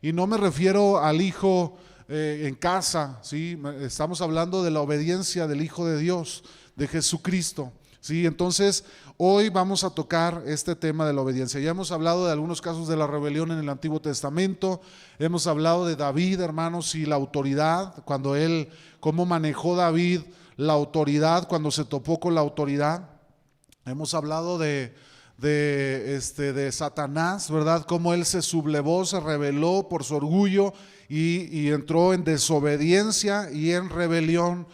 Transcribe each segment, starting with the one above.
Y no me refiero al hijo en casa, ¿sí? Estamos hablando de la obediencia del Hijo de Dios, de Jesucristo, ¿sí? Entonces, hoy vamos a tocar este tema de la obediencia. Ya hemos hablado de algunos casos de la rebelión en el Antiguo Testamento, hemos hablado de David, hermanos, y la autoridad, cómo manejó David la autoridad cuando se topó con la autoridad. Hemos hablado de Satanás, ¿verdad? Cómo él se sublevó, se rebeló por su orgullo y entró en desobediencia y en rebelión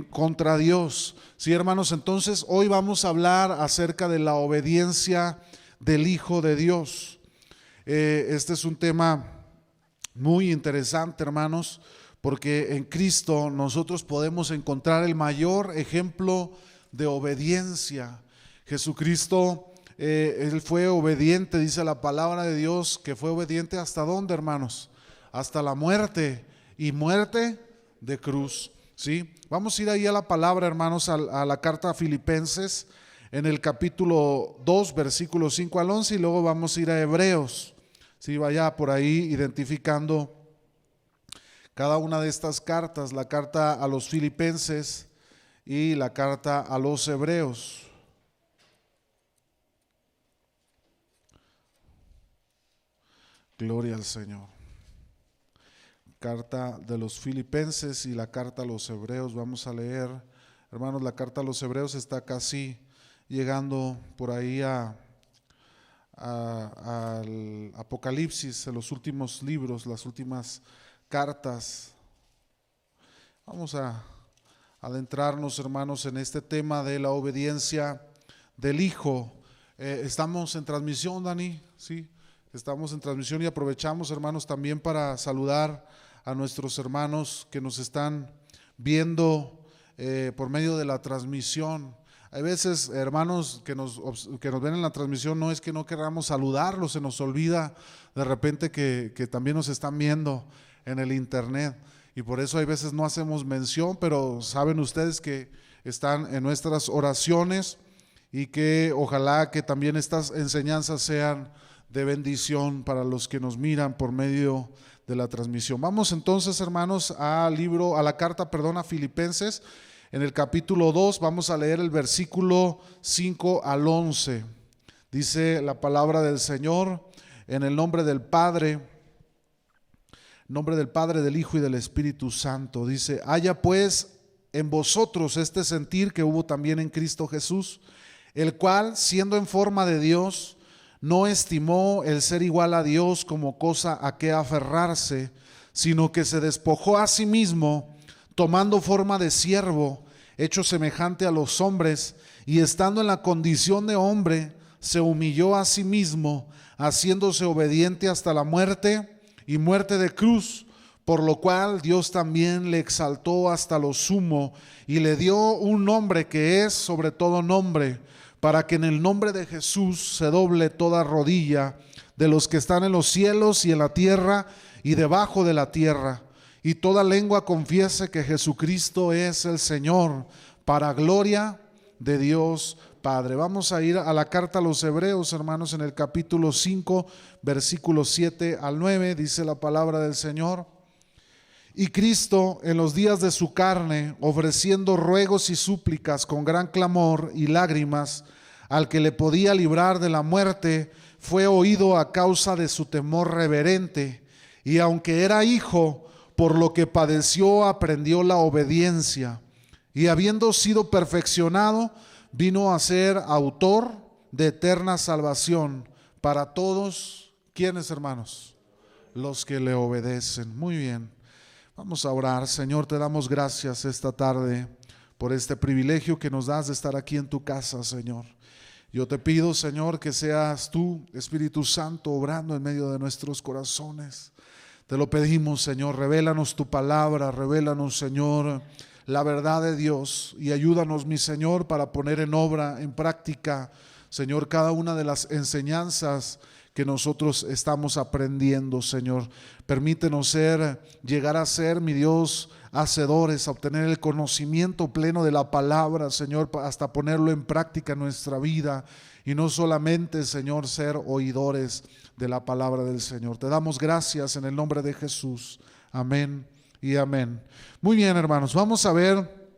contra Dios. Sí, hermanos, entonces hoy vamos a hablar acerca de la obediencia del Hijo de Dios. Este es un tema muy interesante, hermanos, porque en Cristo nosotros podemos encontrar el mayor ejemplo de obediencia. Jesucristo, Él fue obediente, dice la palabra de Dios, que fue obediente ¿hasta dónde, hermanos? Hasta la muerte, y muerte de cruz, ¿sí? Vamos a ir ahí a la palabra, hermanos, a la carta a Filipenses, en el capítulo 2, versículos 5 al 11, y luego vamos a ir a Hebreos, ¿sí? Vaya por ahí identificando cada una de estas cartas, la carta a los Filipenses y la carta a los Hebreos. Gloria al Señor. Carta de los Filipenses y la carta a los Hebreos. Vamos a leer, hermanos, la carta a los Hebreos está casi llegando por ahí al Apocalipsis, en los últimos libros, las últimas cartas. Vamos a adentrarnos, hermanos, en este tema de la obediencia del Hijo. Estamos en transmisión, Dani, ¿sí? Estamos en transmisión y aprovechamos, hermanos, también para saludar a nuestros hermanos que nos están viendo por medio de la transmisión. Hay veces, hermanos, que nos ven en la transmisión, no es que no queramos saludarlos, se nos olvida de repente que también nos están viendo en el internet, y por eso hay veces no hacemos mención, pero saben ustedes que están en nuestras oraciones y que ojalá que también estas enseñanzas sean de bendición para los que nos miran por medio de la transmisión. Vamos entonces, hermanos, a la carta a Filipenses, en el capítulo 2, vamos a leer el versículo 5 al 11. Dice la palabra del Señor, en el nombre del Padre, del Hijo y del Espíritu Santo. Dice: haya pues en vosotros este sentir que hubo también en Cristo Jesús, el cual, siendo en forma de Dios, no estimó el ser igual a Dios como cosa a que aferrarse, sino que se despojó a sí mismo, tomando forma de siervo, hecho semejante a los hombres, y estando en la condición de hombre, se humilló a sí mismo, haciéndose obediente hasta la muerte y muerte de cruz, por lo cual Dios también le exaltó hasta lo sumo y le dio un nombre que es sobre todo nombre, para que en el nombre de Jesús se doble toda rodilla de los que están en los cielos y en la tierra y debajo de la tierra, y toda lengua confiese que Jesucristo es el Señor, para gloria de Dios Padre. Vamos a ir a la carta a los Hebreos, hermanos, en el capítulo 5, versículos 7 al 9, dice la palabra del Señor: y Cristo, en los días de su carne, ofreciendo ruegos y súplicas con gran clamor y lágrimas al que le podía librar de la muerte, fue oído a causa de su temor reverente, y aunque era hijo, por lo que padeció aprendió la obediencia, y habiendo sido perfeccionado, vino a ser autor de eterna salvación para todos. ¿Quiénes, hermanos? Los que le obedecen. Muy bien. Vamos a orar. Señor, te damos gracias esta tarde por este privilegio que nos das de estar aquí en tu casa, Señor. Yo te pido, Señor, que seas tú, Espíritu Santo, obrando en medio de nuestros corazones. Te lo pedimos, Señor, revélanos tu palabra, revélanos, Señor, la verdad de Dios, y ayúdanos, mi Señor, para poner en obra, en práctica, Señor, cada una de las enseñanzas que nosotros estamos aprendiendo, Señor. Permítenos llegar a ser, mi Dios, hacedores, a obtener el conocimiento pleno de la palabra, Señor, hasta ponerlo en práctica en nuestra vida, y no solamente, Señor, ser oidores de la palabra del Señor. Te damos gracias en el nombre de Jesús. Amén y amén. Muy bien, hermanos, vamos a ver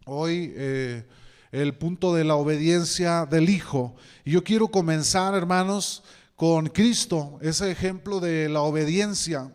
hoy el punto de la obediencia del Hijo. Y yo quiero comenzar, hermanos, con Cristo, ese ejemplo de la obediencia.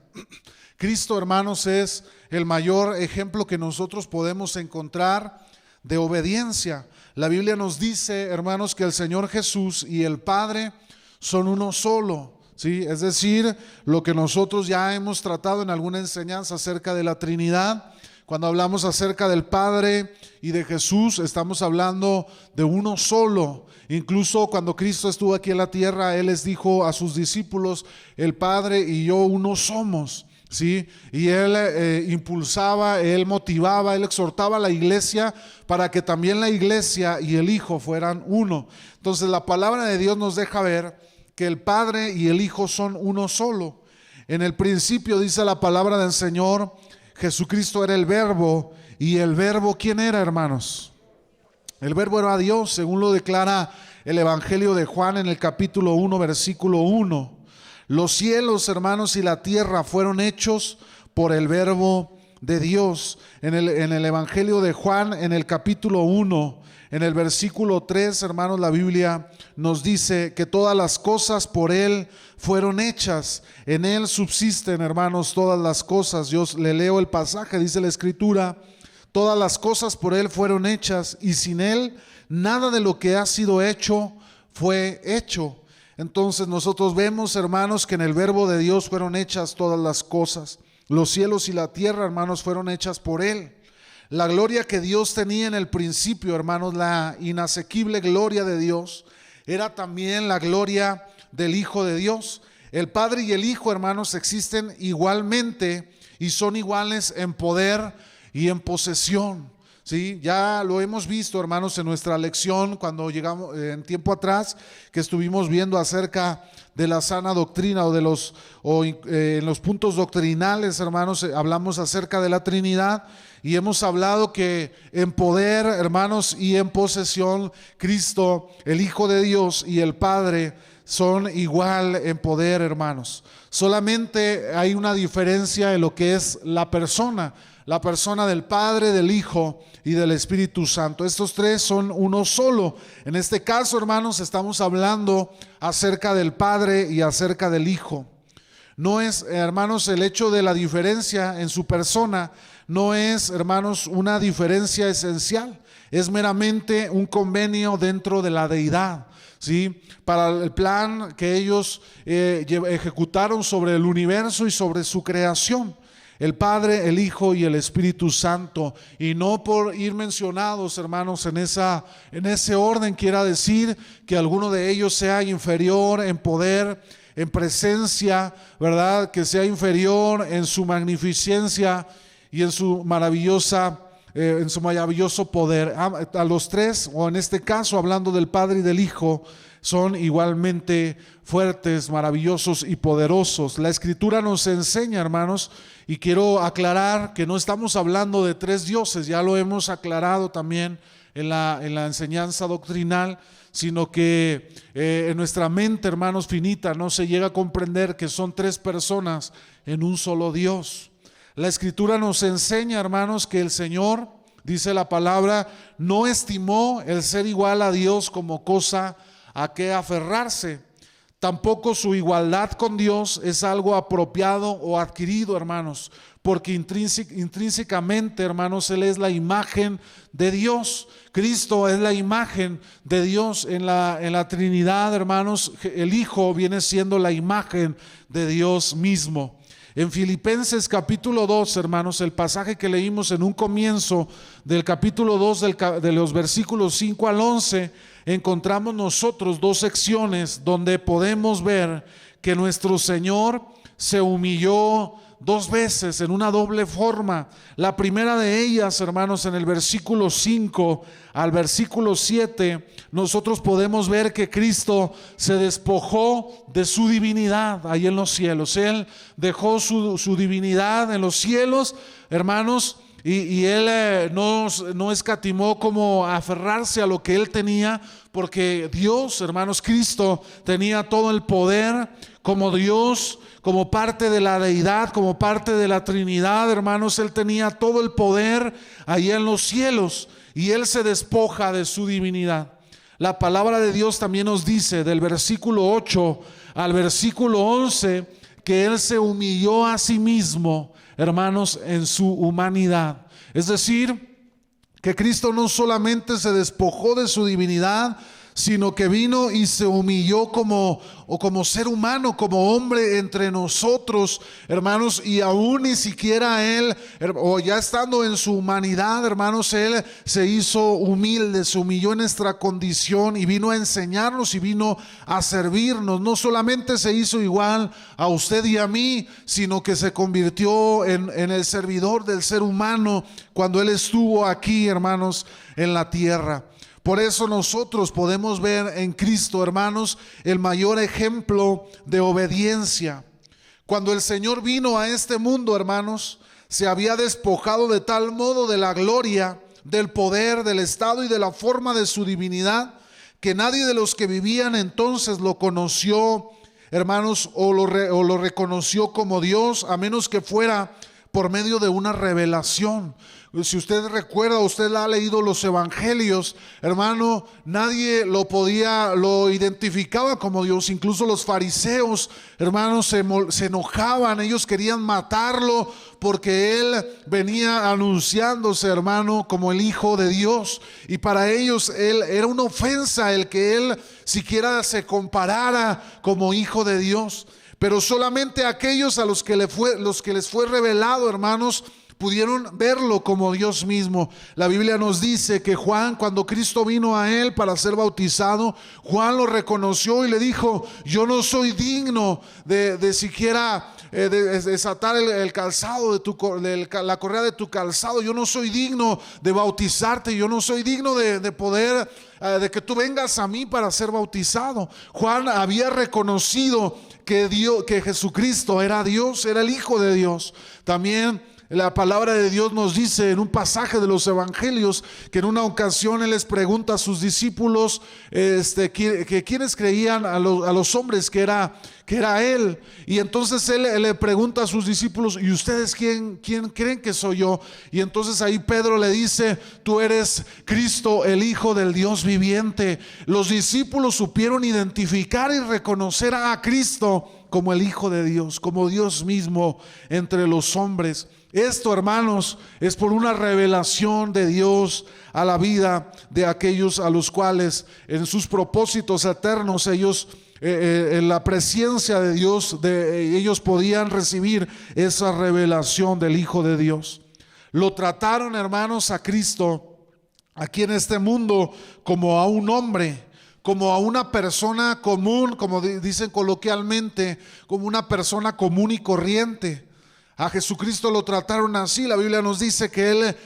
Cristo, hermanos, es el mayor ejemplo que nosotros podemos encontrar de obediencia. La Biblia nos dice, hermanos, que el Señor Jesús y el Padre son uno solo, ¿sí? Es decir, lo que nosotros ya hemos tratado en alguna enseñanza acerca de la Trinidad. Cuando hablamos acerca del Padre y de Jesús, estamos hablando de uno solo. Incluso cuando Cristo estuvo aquí en la tierra, Él les dijo a sus discípulos, el Padre y yo uno somos, ¿sí? Y Él impulsaba, Él motivaba, Él exhortaba a la iglesia para que también la iglesia y el Hijo fueran uno. Entonces la palabra de Dios nos deja ver que el Padre y el Hijo son uno solo. En el principio, dice la palabra del Señor, Jesucristo era el Verbo. ¿Y el Verbo quién era, hermanos? El Verbo era Dios, según lo declara el Evangelio de Juan en el capítulo 1, versículo 1. Los cielos, hermanos, y la tierra fueron hechos por el Verbo de Dios. En el Evangelio de Juan, en el capítulo 1, en el versículo 3, hermanos, la Biblia nos dice que todas las cosas por Él fueron hechas. En Él subsisten, hermanos, todas las cosas. Yo le leo el pasaje, dice la Escritura: todas las cosas por Él fueron hechas, y sin Él nada de lo que ha sido hecho fue hecho. Entonces nosotros vemos, hermanos, que en el Verbo de Dios fueron hechas todas las cosas. Los cielos y la tierra, hermanos, fueron hechas por Él. La gloria que Dios tenía en el principio, hermanos, la inasequible gloria de Dios, era también la gloria del Hijo de Dios. El Padre y el Hijo, hermanos, existen igualmente y son iguales en poder y en posesión. Sí, ya lo hemos visto, hermanos, en nuestra lección cuando llegamos en tiempo atrás, que estuvimos viendo acerca de la sana doctrina en los puntos doctrinales, hermanos, hablamos acerca de la Trinidad y hemos hablado que en poder, hermanos, y en posesión, Cristo, el Hijo de Dios, y el Padre son igual en poder, hermanos. Solamente hay una diferencia en lo que es la persona del Padre, del Hijo y del Espíritu Santo. Estos tres son uno solo. En este caso, hermanos, estamos hablando acerca del Padre y acerca del Hijo. No es, hermanos, el hecho de la diferencia en su persona, no es, hermanos, una diferencia esencial. Es meramente un convenio dentro de la deidad, ¿sí? Para el plan que ellos ejecutaron sobre el universo y sobre su creación. El Padre, el Hijo y el Espíritu Santo. Y no por ir mencionados, hermanos, en ese orden quiera decir que alguno de ellos sea inferior en poder, en presencia, ¿verdad? Que sea inferior en su magnificencia y en su maravilloso poder. A los tres, o en este caso hablando del Padre y del Hijo, son igualmente fuertes, maravillosos y poderosos. La Escritura nos enseña, hermanos, y quiero aclarar que no estamos hablando de tres dioses, ya lo hemos aclarado también en la enseñanza doctrinal, sino que en nuestra mente, hermanos, finita, no se llega a comprender que son tres personas en un solo Dios. La Escritura nos enseña, hermanos, que el Señor, dice la palabra, no estimó el ser igual a Dios como cosa a que aferrarse. Tampoco su igualdad con Dios es algo apropiado o adquirido, hermanos, porque intrínsecamente, hermanos, Él es la imagen de Dios. Cristo es la imagen de Dios en la Trinidad, hermanos. El Hijo viene siendo la imagen de Dios mismo. En Filipenses capítulo 2, hermanos, el pasaje que leímos en un comienzo del capítulo 2 de los versículos 5 al 11, encontramos nosotros dos secciones donde podemos ver que nuestro Señor se humilló dos veces en una doble forma. La primera de ellas, hermanos, en el versículo 5 al versículo 7, nosotros podemos ver que Cristo se despojó de su divinidad ahí en los cielos. Él dejó su divinidad en los cielos, hermanos, y él no escatimó como aferrarse a lo que él tenía, porque Dios, hermanos, Cristo tenía todo el poder como Dios, como parte de la deidad, como parte de la Trinidad, hermanos. Él tenía todo el poder ahí en los cielos y él se despoja de su divinidad. La palabra de Dios también nos dice del versículo 8 al versículo 11 que él se humilló a sí mismo, hermanos, en su humanidad. Es decir, que Cristo no solamente se despojó de su divinidad, sino que vino y se humilló como ser humano, como hombre entre nosotros, hermanos. Y aún ni siquiera él, o ya estando en su humanidad, hermanos, él se hizo humilde, se humilló en nuestra condición y vino a enseñarnos y vino a servirnos. No solamente se hizo igual a usted y a mí, sino que se convirtió en el servidor del ser humano cuando él estuvo aquí, hermanos, en la tierra. Por eso nosotros podemos ver en Cristo, hermanos, el mayor ejemplo de obediencia. Cuando el Señor vino a este mundo, hermanos, se había despojado de tal modo de la gloria, del poder, del estado y de la forma de su divinidad, que nadie de los que vivían entonces lo conoció, hermanos, o lo reconoció como Dios, a menos que fuera por medio de una revelación. Si usted recuerda, usted ha leído los evangelios, hermano, nadie lo identificaba como Dios. Incluso los fariseos, hermanos, se enojaban. Ellos querían matarlo porque él venía anunciándose, hermano, como el Hijo de Dios. Y para ellos él era una ofensa el que él siquiera se comparara como Hijo de Dios. Pero solamente aquellos a los que les fue revelado, hermanos, pudieron verlo como Dios mismo. La Biblia nos dice que Juan, cuando Cristo vino a él para ser bautizado, Juan lo reconoció y le dijo: yo no soy digno de siquiera desatar el calzado la correa de tu calzado. Yo no soy digno de bautizarte. Yo no soy digno de poder de que tú vengas a mí para ser bautizado. Juan había reconocido que Jesucristo era Dios, era el Hijo de Dios. También la palabra de Dios nos dice en un pasaje de los evangelios que en una ocasión él les pregunta a sus discípulos que quienes creían a los hombres que era él. Y entonces él le pregunta a sus discípulos: ¿y ustedes quién creen que soy yo? Y entonces ahí Pedro le dice: tú eres Cristo, el Hijo del Dios viviente. Los discípulos supieron identificar y reconocer a Cristo como el Hijo de Dios, como Dios mismo entre los hombres. Esto, hermanos, es por una revelación de Dios a la vida de aquellos a los cuales en sus propósitos eternos ellos, en la presencia de Dios, ellos podían recibir esa revelación del Hijo de Dios. Lo trataron, hermanos, a Cristo aquí en este mundo como a un hombre, como a una persona común, como dicen coloquialmente, como una persona común y corriente. A Jesucristo lo trataron así. La Biblia nos dice que él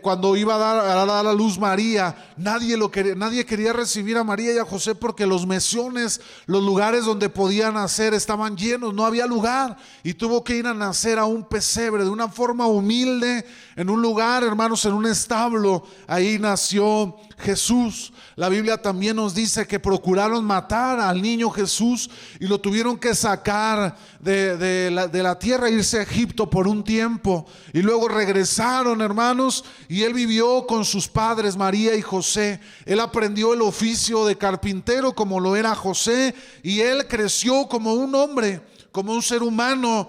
cuando iba a dar a luz María, nadie quería recibir a María y a José, porque los mesones, los lugares donde podía nacer estaban llenos, no había lugar, y tuvo que ir a nacer a un pesebre de una forma humilde, en un lugar, hermanos, en un establo. Ahí nació Jesús. La Biblia también nos dice que procuraron matar al niño Jesús y lo tuvieron que sacar de la tierra, irse a Egipto por un tiempo, y luego regresaron, hermanos, y él vivió con sus padres, María y José. Él aprendió el oficio de carpintero como lo era José, y él creció como un hombre, como un ser humano,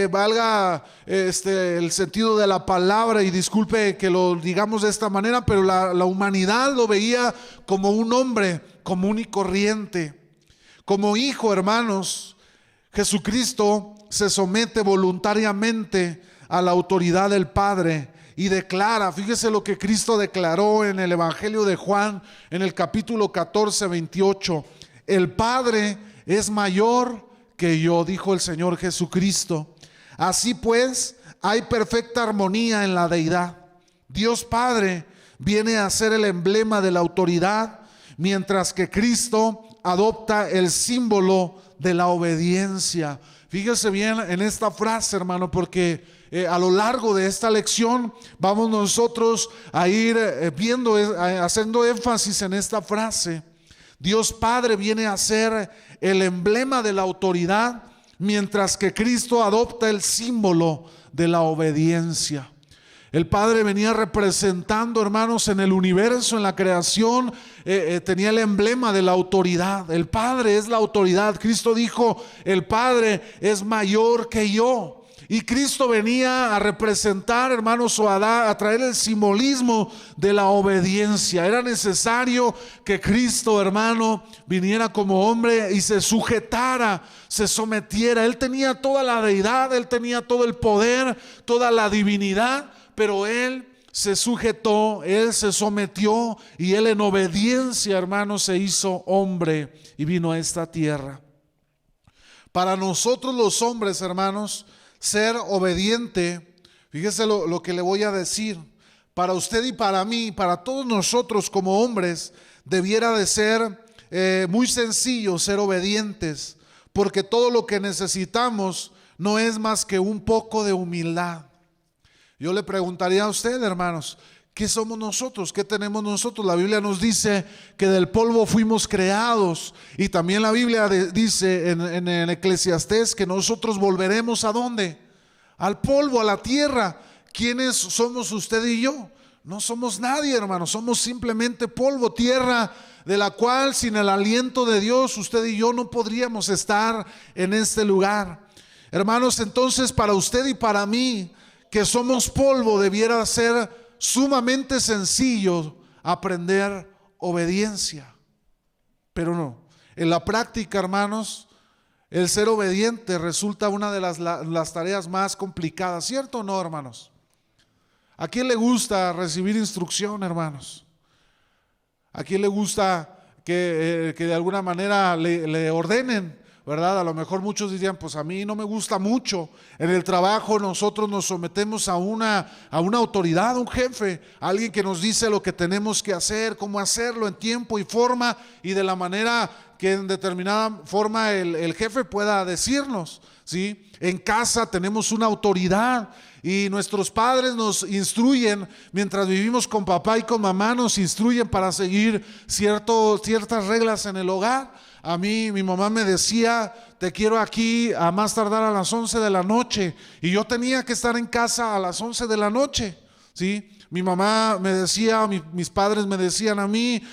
valga el sentido de la palabra, y disculpe que lo digamos de esta manera, pero la humanidad lo veía como un hombre común y corriente. Como hijo, hermanos, Jesucristo se somete voluntariamente a la autoridad del Padre y declara, fíjese lo que Cristo declaró en el Evangelio de Juan, en el capítulo 14, 28: el Padre es mayor que yo, dijo el Señor Jesucristo. Así pues, hay perfecta armonía en la deidad. Dios Padre viene a ser el emblema de la autoridad, mientras que Cristo adopta el símbolo de la obediencia. Fíjese bien en esta frase, hermano, porque a lo largo de esta lección vamos nosotros a ir viendo, haciendo énfasis en esta frase. Dios Padre viene a ser el emblema de la autoridad, mientras que Cristo adopta el símbolo de la obediencia. El Padre venía representando, hermanos, en el universo, en la creación, tenía el emblema de la autoridad. El Padre es la autoridad. Cristo dijo: el Padre es mayor que yo. Y Cristo venía a representar, hermanos, o a traer el simbolismo de la obediencia. Era necesario que Cristo, hermano, viniera como hombre y se sujetara, se sometiera. Él tenía toda la deidad, Él tenía todo el poder, toda la divinidad, pero Él se sujetó, Él se sometió, y Él en obediencia, hermanos, se hizo hombre y vino a esta tierra. Para nosotros los hombres, hermanos, ser obediente, fíjese lo que le voy a decir, para usted y para mí, para todos nosotros como hombres, debiera de ser muy sencillo ser obedientes, porque todo lo que necesitamos no es más que un poco de humildad. Yo le preguntaría a usted, hermanos, ¿qué somos nosotros? ¿Qué tenemos nosotros? La Biblia nos dice que del polvo fuimos creados, y también la Biblia dice en Eclesiastés que nosotros volveremos ¿a dónde? Al polvo, a la tierra. ¿Quiénes somos usted y yo? No somos nadie, hermanos, somos simplemente polvo, tierra de la cual sin el aliento de Dios usted y yo no podríamos estar en este lugar. Hermanos, entonces para usted y para mí, que somos polvo, debiera ser sumamente sencillo aprender obediencia. Pero no, en la práctica, hermanos, el ser obediente resulta una de las tareas más complicadas, ¿cierto o no, hermanos? ¿A quién le gusta recibir instrucción, hermanos? ¿A quién le gusta que de alguna manera le ordenen? ¿Verdad? A lo mejor muchos dirían: pues a mí no me gusta mucho. En el trabajo nosotros nos sometemos a una autoridad, a un jefe, a alguien que nos dice lo que tenemos que hacer, cómo hacerlo en tiempo y forma, y de la manera que en determinada forma el jefe pueda decirnos, ¿sí? En casa tenemos una autoridad, y nuestros padres nos instruyen. Mientras vivimos con papá y con mamá, nos instruyen para seguir ciertas reglas en el hogar. A mí mi mamá me decía: te quiero aquí a más tardar a las 11 de la noche, y yo tenía que estar en casa a las 11 de la noche, ¿sí? Mi mamá me decía, mis padres me decían a mí: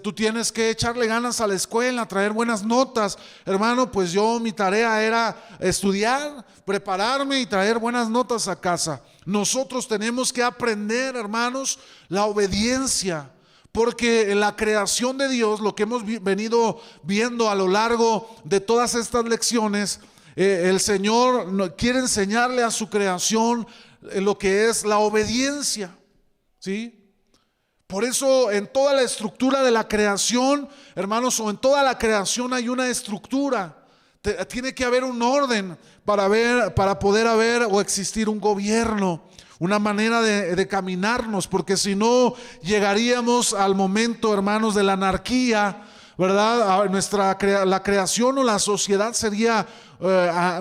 tú tienes que echarle ganas a la escuela, traer buenas notas. Hermano, pues yo, mi tarea era estudiar, prepararme y traer buenas notas a casa. Nosotros tenemos que aprender, hermanos, la obediencia. Porque en la creación de Dios, lo que hemos venido viendo a lo largo de todas estas lecciones, el Señor quiere enseñarle a su creación lo que es la obediencia, ¿sí? Por eso en toda la estructura de la creación, hermanos, o en toda la creación hay una estructura. Tiene que haber un orden para poder haber o existir un gobierno, una manera de caminarnos, porque si no llegaríamos al momento, hermanos, de la anarquía, ¿verdad? La creación o la sociedad sería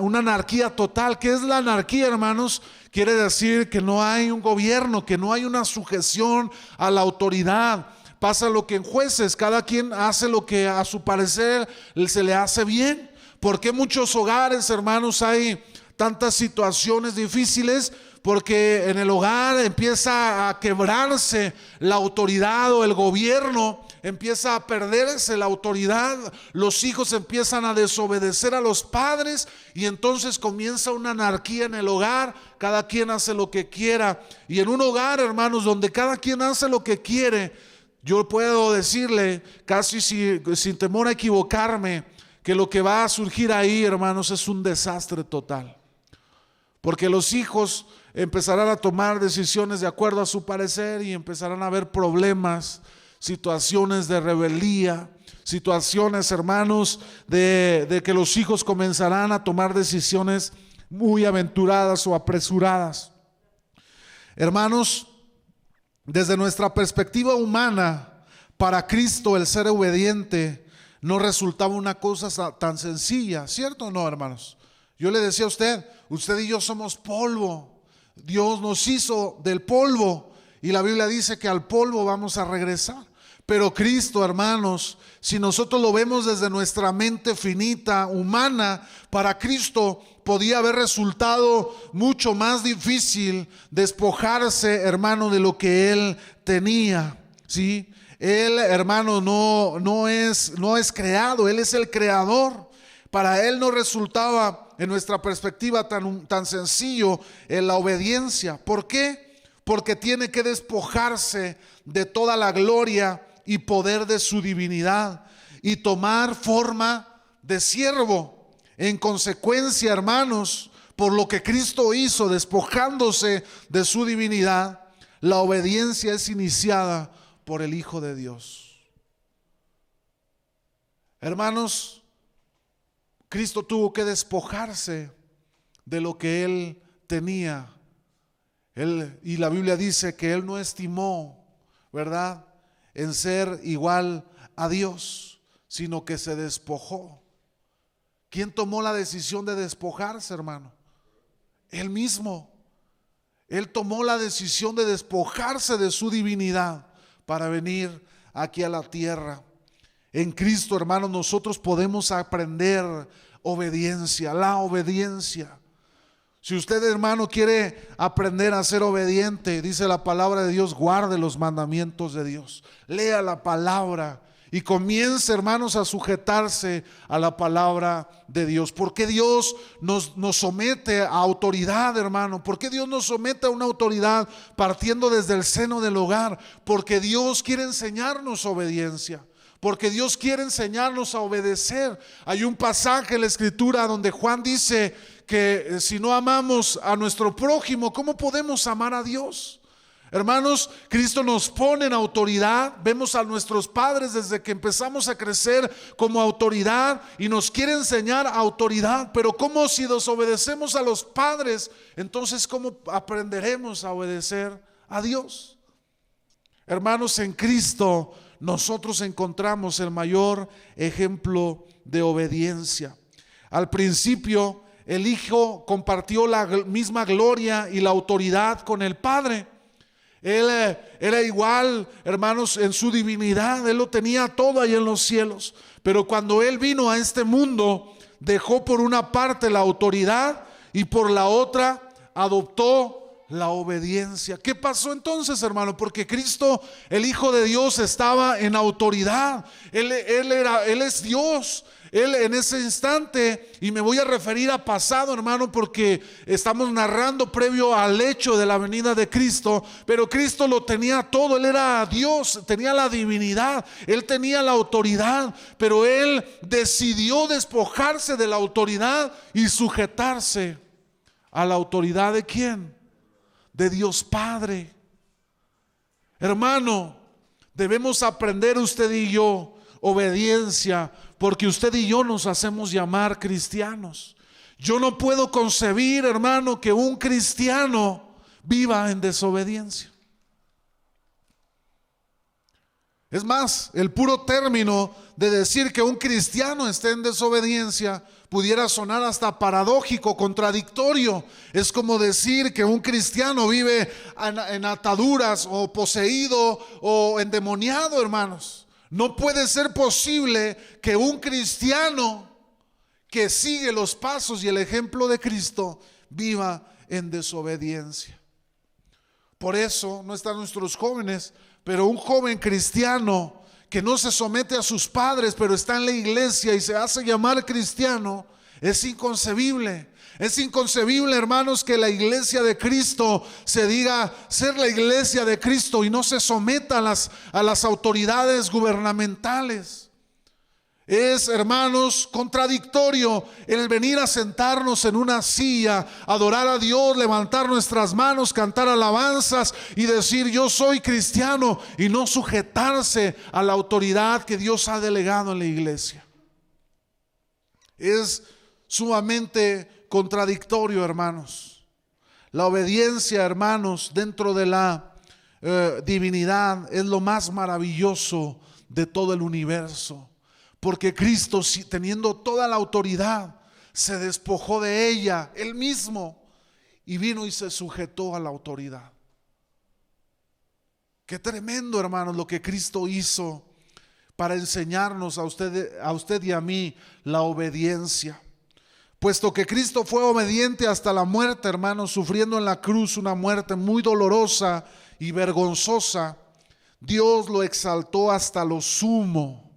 una anarquía total. ¿Qué es la anarquía, hermanos? Quiere decir que no hay un gobierno, que no hay una sujeción a la autoridad. Pasa lo que en Jueces, cada quien hace lo que a su parecer se le hace bien. ¿Por qué muchos hogares, hermanos, hay tantas situaciones difíciles? Porque en el hogar empieza a quebrarse la autoridad, o el gobierno empieza a perderse la autoridad. Los hijos empiezan a desobedecer a los padres, y entonces comienza una anarquía en el hogar. Cada quien hace lo que quiera. Y en un hogar, hermanos, donde cada quien hace lo que quiere, yo puedo decirle, casi sin temor a equivocarme, que lo que va a surgir ahí, hermanos, es un desastre total. Porque los hijos empezarán a tomar decisiones de acuerdo a su parecer, y empezarán a haber problemas, situaciones de rebeldía, situaciones, hermanos, de que los hijos comenzarán a tomar decisiones muy aventuradas o apresuradas. Hermanos, desde nuestra perspectiva humana, para Cristo el ser obediente no resultaba una cosa tan sencilla, ¿cierto o no, hermanos? Yo le decía a usted y yo somos polvo. Dios nos hizo del polvo y la Biblia dice que al polvo vamos a regresar. Pero Cristo, hermanos, si nosotros lo vemos desde nuestra mente finita, humana, para Cristo podía haber resultado mucho más difícil despojarse, hermano, de lo que Él tenía, ¿sí? Él, hermano, no es creado, Él es el creador. Para Él no resultaba, en nuestra perspectiva, tan sencillo en la obediencia. ¿Por qué? Porque tiene que despojarse de toda la gloria y poder de su divinidad y tomar forma de siervo. En consecuencia, hermanos, por lo que Cristo hizo, despojándose de su divinidad, la obediencia es iniciada por el Hijo de Dios. Hermanos, Cristo tuvo que despojarse de lo que Él tenía. Y la Biblia dice que Él no estimó, ¿verdad?, en ser igual a Dios, sino que se despojó. ¿Quién tomó la decisión de despojarse, hermano? Él mismo. Él tomó la decisión de despojarse de su divinidad para venir aquí a la tierra. En Cristo, hermano, nosotros podemos aprender obediencia, la obediencia. Si usted, hermano, quiere aprender a ser obediente, dice la palabra de Dios, guarde los mandamientos de Dios. Lea la palabra y comience, hermanos, a sujetarse a la palabra de Dios. ¿Por qué Dios nos somete a autoridad, hermano? ¿Por qué Dios nos somete a una autoridad partiendo desde el seno del hogar? Porque Dios quiere enseñarnos obediencia. Porque Dios quiere enseñarnos a obedecer. Hay un pasaje en la Escritura donde Juan dice que si no amamos a nuestro prójimo, ¿cómo podemos amar a Dios? Hermanos, Cristo nos pone en autoridad. Vemos a nuestros padres desde que empezamos a crecer como autoridad y nos quiere enseñar autoridad. Pero ¿cómo si desobedecemos a los padres? Entonces, ¿cómo aprenderemos a obedecer a Dios? Hermanos, en Cristo nosotros encontramos el mayor ejemplo de obediencia. Al principio, el Hijo compartió la misma gloria y la autoridad con el Padre. Él era igual, hermanos, en su divinidad. Él lo tenía todo ahí en los cielos. Pero cuando Él vino a este mundo, dejó por una parte la autoridad y por la otra adoptó la obediencia. ¿Qué pasó entonces, hermano? Porque Cristo, el Hijo de Dios, estaba en autoridad. Él es Dios. Él en ese instante, y me voy a referir a pasado, hermano, porque estamos narrando previo al hecho de la venida de Cristo, pero Cristo lo tenía todo. Él era Dios, tenía la divinidad, Él tenía la autoridad, pero Él decidió despojarse de la autoridad y sujetarse a la autoridad ¿de quién? De Dios Padre. Hermano, debemos aprender usted y yo obediencia, porque usted y yo nos hacemos llamar cristianos. Yo no puedo concebir, hermano, que un cristiano viva en desobediencia. Es más, el puro término de decir que un cristiano esté en desobediencia pudiera sonar hasta paradójico, contradictorio. Es como decir que un cristiano vive en ataduras o poseído o endemoniado, hermanos. No puede ser posible que un cristiano que sigue los pasos y el ejemplo de Cristo viva en desobediencia. Por eso no están nuestros jóvenes, pero un joven cristiano que no se somete a sus padres, pero está en la iglesia y se hace llamar cristiano, es inconcebible. Es inconcebible, hermanos, que la iglesia de Cristo se diga ser la iglesia de Cristo y no se someta a las autoridades gubernamentales. Es, hermanos, contradictorio el venir a sentarnos en una silla, adorar a Dios, levantar nuestras manos, cantar alabanzas y decir yo soy cristiano, y no sujetarse a la autoridad que Dios ha delegado en la iglesia. Es sumamente contradictorio, hermanos. La obediencia, hermanos, dentro de la divinidad es lo más maravilloso de todo el universo, porque Cristo, teniendo toda la autoridad, se despojó de ella, él mismo, y vino y se sujetó a la autoridad. Qué tremendo, hermanos, lo que Cristo hizo para enseñarnos a usted y a mí la obediencia. Puesto que Cristo fue obediente hasta la muerte, hermanos, sufriendo en la cruz una muerte muy dolorosa y vergonzosa, Dios lo exaltó hasta lo sumo.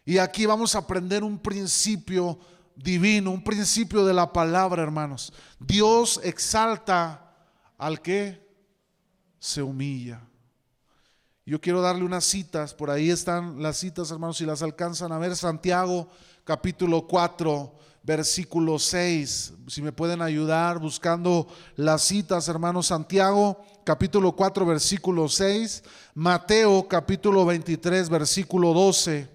Y aquí vamos a aprender un principio divino, un principio de la palabra, hermanos. Dios exalta al que se humilla. Yo quiero darle unas citas, por ahí están las citas, hermanos, si las alcanzan a ver. Santiago capítulo 4, versículo 6, si me pueden ayudar buscando las citas, hermanos. Santiago capítulo 4, versículo 6, Mateo capítulo 23, versículo 12,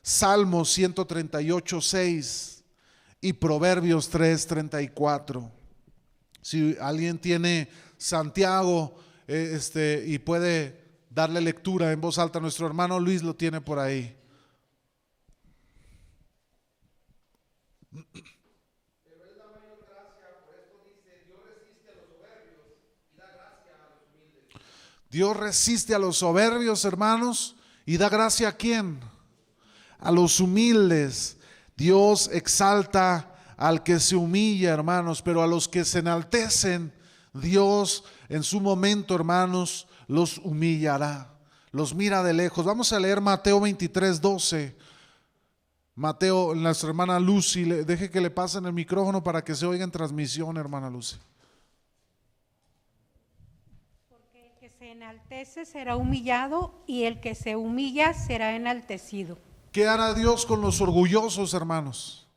Salmo 138, 6 y Proverbios 3, 34. Si alguien tiene Santiago y puede darle lectura en voz alta, nuestro hermano Luis lo tiene por ahí. Pero es la mayor gracia, por esto dice, Dios resiste a los soberbios y da gracia a los humildes. Dios resiste a los soberbios, hermanos, y da gracia a ¿quién? A los humildes. Dios exalta al que se humilla, hermanos, pero a los que se enaltecen, Dios en su momento, hermanos, los humillará, los mira de lejos. Vamos a leer Mateo 23, 12. Mateo, nuestra hermana Lucy, deje que le pasen el micrófono para que se oiga en transmisión, hermana Lucy. Porque el que se enaltece será humillado y el que se humilla será enaltecido. ¿Qué hará Dios con los orgullosos, hermanos?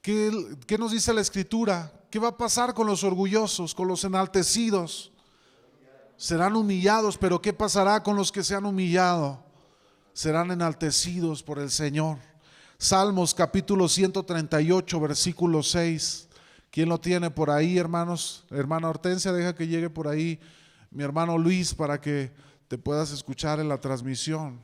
¿Qué nos dice la Escritura? ¿Qué va a pasar con los orgullosos, con los enaltecidos? Serán humillados, pero ¿qué pasará con los que se han humillado? Serán enaltecidos por el Señor. Salmos capítulo 138, versículo 6. ¿Quién lo tiene por ahí, hermanos? Hermana Hortensia, deja que llegue por ahí mi hermano Luis para que te puedas escuchar en la transmisión.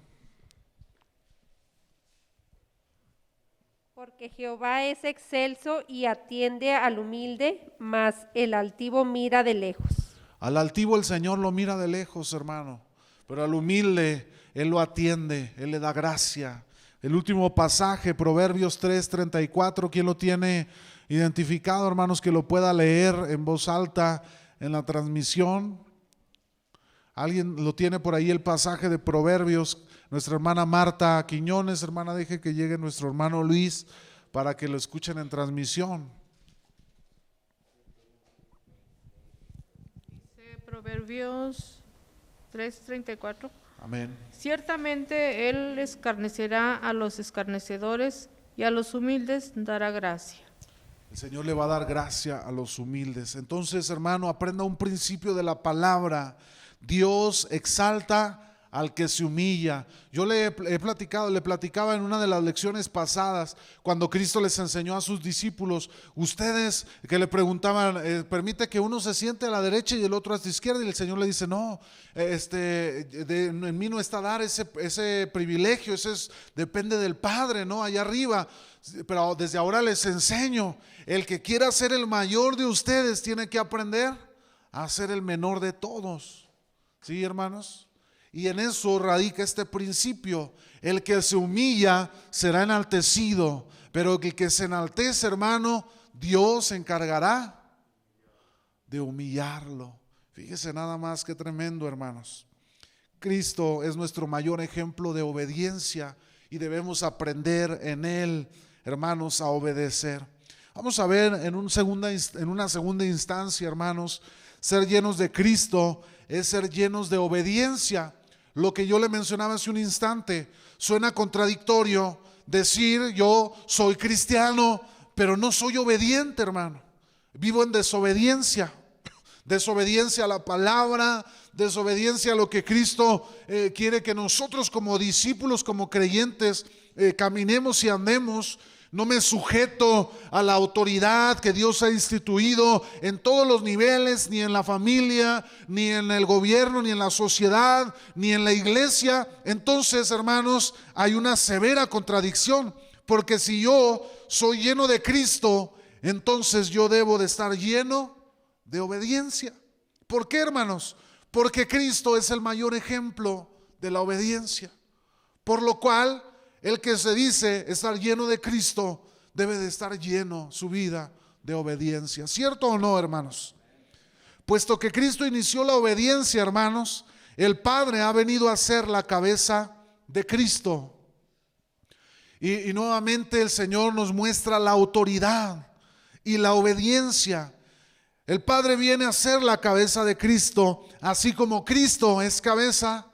Porque Jehová es excelso y atiende al humilde, mas el altivo mira de lejos. Al altivo el Señor lo mira de lejos, hermano, pero al humilde Él lo atiende, Él le da gracia. El último pasaje, Proverbios 3:34, ¿quién lo tiene identificado, hermanos, que lo pueda leer en voz alta en la transmisión? ¿Alguien lo tiene por ahí el pasaje de Proverbios? Nuestra hermana Marta Quiñones, hermana, deje que llegue nuestro hermano Luis para que lo escuchen en transmisión. Proverbios 3:34. Amén. Ciertamente Él escarnecerá a los escarnecedores y a los humildes dará gracia. El Señor le va a dar gracia a los humildes. Entonces, hermano, aprenda un principio de la palabra. Dios exalta al que se humilla. Yo le platicaba en una de las lecciones pasadas, cuando Cristo les enseñó a sus discípulos, ustedes que le preguntaban, permite que uno se siente a la derecha y el otro a la izquierda, y el Señor le dice, no, en mí no está dar ese privilegio, depende del Padre, ¿no? Allá arriba. Pero desde ahora les enseño, el que quiera ser el mayor de ustedes tiene que aprender a ser el menor de todos. ¿Sí, hermanos? Y en eso radica este principio: el que se humilla será enaltecido, pero el que se enaltece, hermano, Dios se encargará de humillarlo. Fíjese nada más qué tremendo, hermanos. Cristo es nuestro mayor ejemplo de obediencia y debemos aprender en Él, hermanos, a obedecer. Vamos a ver en una segunda instancia, hermanos, ser llenos de Cristo es ser llenos de obediencia. Lo que yo le mencionaba hace un instante, suena contradictorio decir yo soy cristiano, pero no soy obediente, hermano. Vivo en desobediencia, desobediencia a la palabra, desobediencia a lo que Cristo quiere que nosotros como discípulos, como creyentes, caminemos y andemos. No me sujeto a la autoridad que Dios ha instituido en todos los niveles, ni en la familia, ni en el gobierno, ni en la sociedad, ni en la iglesia. Entonces, hermanos, hay una severa contradicción, Porque si yo soy lleno de Cristo, entonces yo debo de estar lleno de obediencia. ¿Por qué, hermanos? Porque Cristo es el mayor ejemplo de la obediencia. Por lo cual, el que se dice estar lleno de Cristo debe de estar lleno su vida de obediencia. ¿Cierto o no, hermanos? Puesto que Cristo inició la obediencia, hermanos, el Padre ha venido a ser la cabeza de Cristo. Y nuevamente el Señor nos muestra la autoridad y la obediencia. El Padre viene a ser la cabeza de Cristo, así como Cristo es cabeza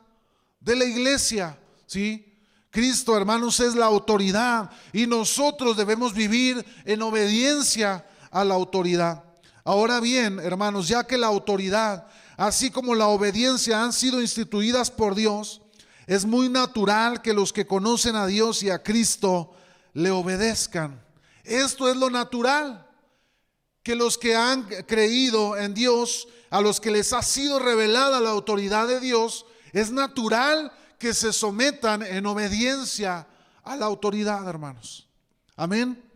de la iglesia, ¿sí? Cristo, hermanos, es la autoridad y nosotros debemos vivir en obediencia a la autoridad. Ahora bien, hermanos, ya que la autoridad, así como la obediencia han sido instituidas por Dios, es muy natural que los que conocen a Dios y a Cristo le obedezcan. Esto es lo natural, que los que han creído en Dios, a los que les ha sido revelada la autoridad de Dios, es natural que se sometan en obediencia a la autoridad, hermanos. Amén.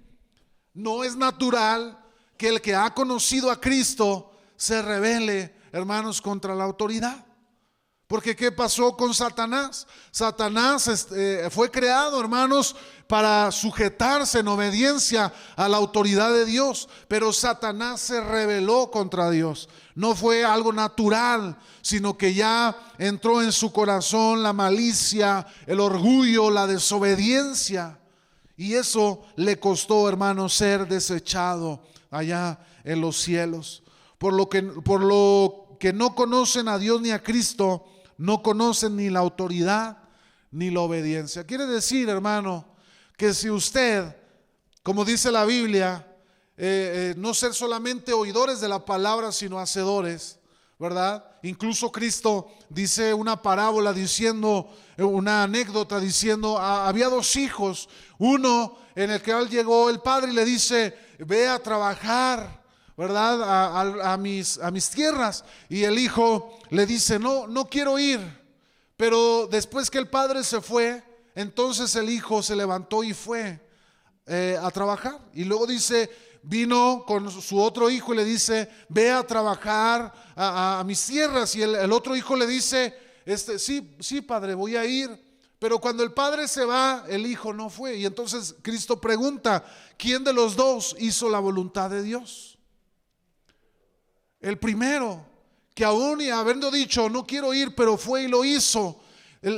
No es natural que el que ha conocido a Cristo se rebele, hermanos, contra la autoridad. Porque ¿qué pasó con Satanás? Satanás fue creado, hermanos, para sujetarse en obediencia a la autoridad de Dios. Pero Satanás se rebeló contra Dios. No fue algo natural, sino que ya entró en su corazón la malicia, el orgullo, la desobediencia. Y eso le costó, hermanos, ser desechado allá en los cielos. Por lo que no conocen a Dios ni a Cristo, no conocen ni la autoridad ni la obediencia. Quiere decir, hermano, que si usted, como dice la Biblia, no ser solamente oidores de la palabra, sino hacedores, ¿verdad? Incluso Cristo dice una parábola diciendo, una anécdota diciendo, había dos hijos, uno en el que él llegó el padre y le dice, ve a trabajar, ¿verdad? A mis tierras. Y el hijo le dice, no quiero ir. Pero después que el padre se fue, entonces el hijo se levantó y fue a trabajar. Y luego dice, vino con su otro hijo y le dice, ve a trabajar a mis tierras. Y el otro hijo le dice, sí padre, voy a ir. Pero cuando el padre se va, el hijo no fue. Y entonces Cristo pregunta, ¿quién de los dos hizo la voluntad de Dios? El primero, que aún y habiendo dicho, no quiero ir, pero fue y lo hizo.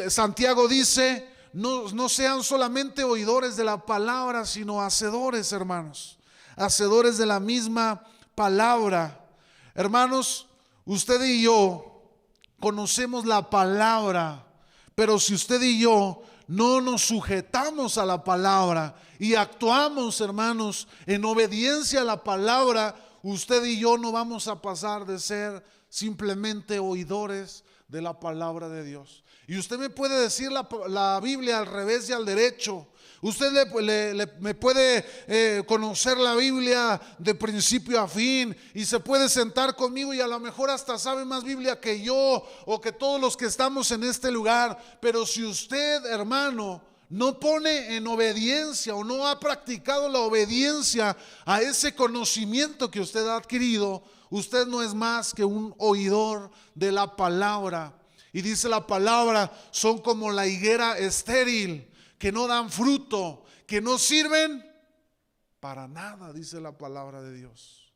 Santiago dice, no sean solamente oidores de la palabra, sino hacedores, hermanos. Hacedores de la misma palabra. Hermanos, usted y yo conocemos la palabra, pero si usted y yo no nos sujetamos a la palabra y actuamos, hermanos, en obediencia a la palabra, usted y yo no vamos a pasar de ser simplemente oidores de la palabra de Dios. Y usted me puede decir la Biblia al revés y al derecho. Usted me puede conocer la Biblia de principio a fin y se puede sentar conmigo y a lo mejor hasta sabe más Biblia que yo o que todos los que estamos en este lugar. Pero si usted, hermano, no pone en obediencia o no ha practicado la obediencia a ese conocimiento que usted ha adquirido, usted no es más que un oidor de la palabra. Y dice la palabra, son como la higuera estéril, que no dan fruto, que no sirven para nada, dice la palabra de Dios.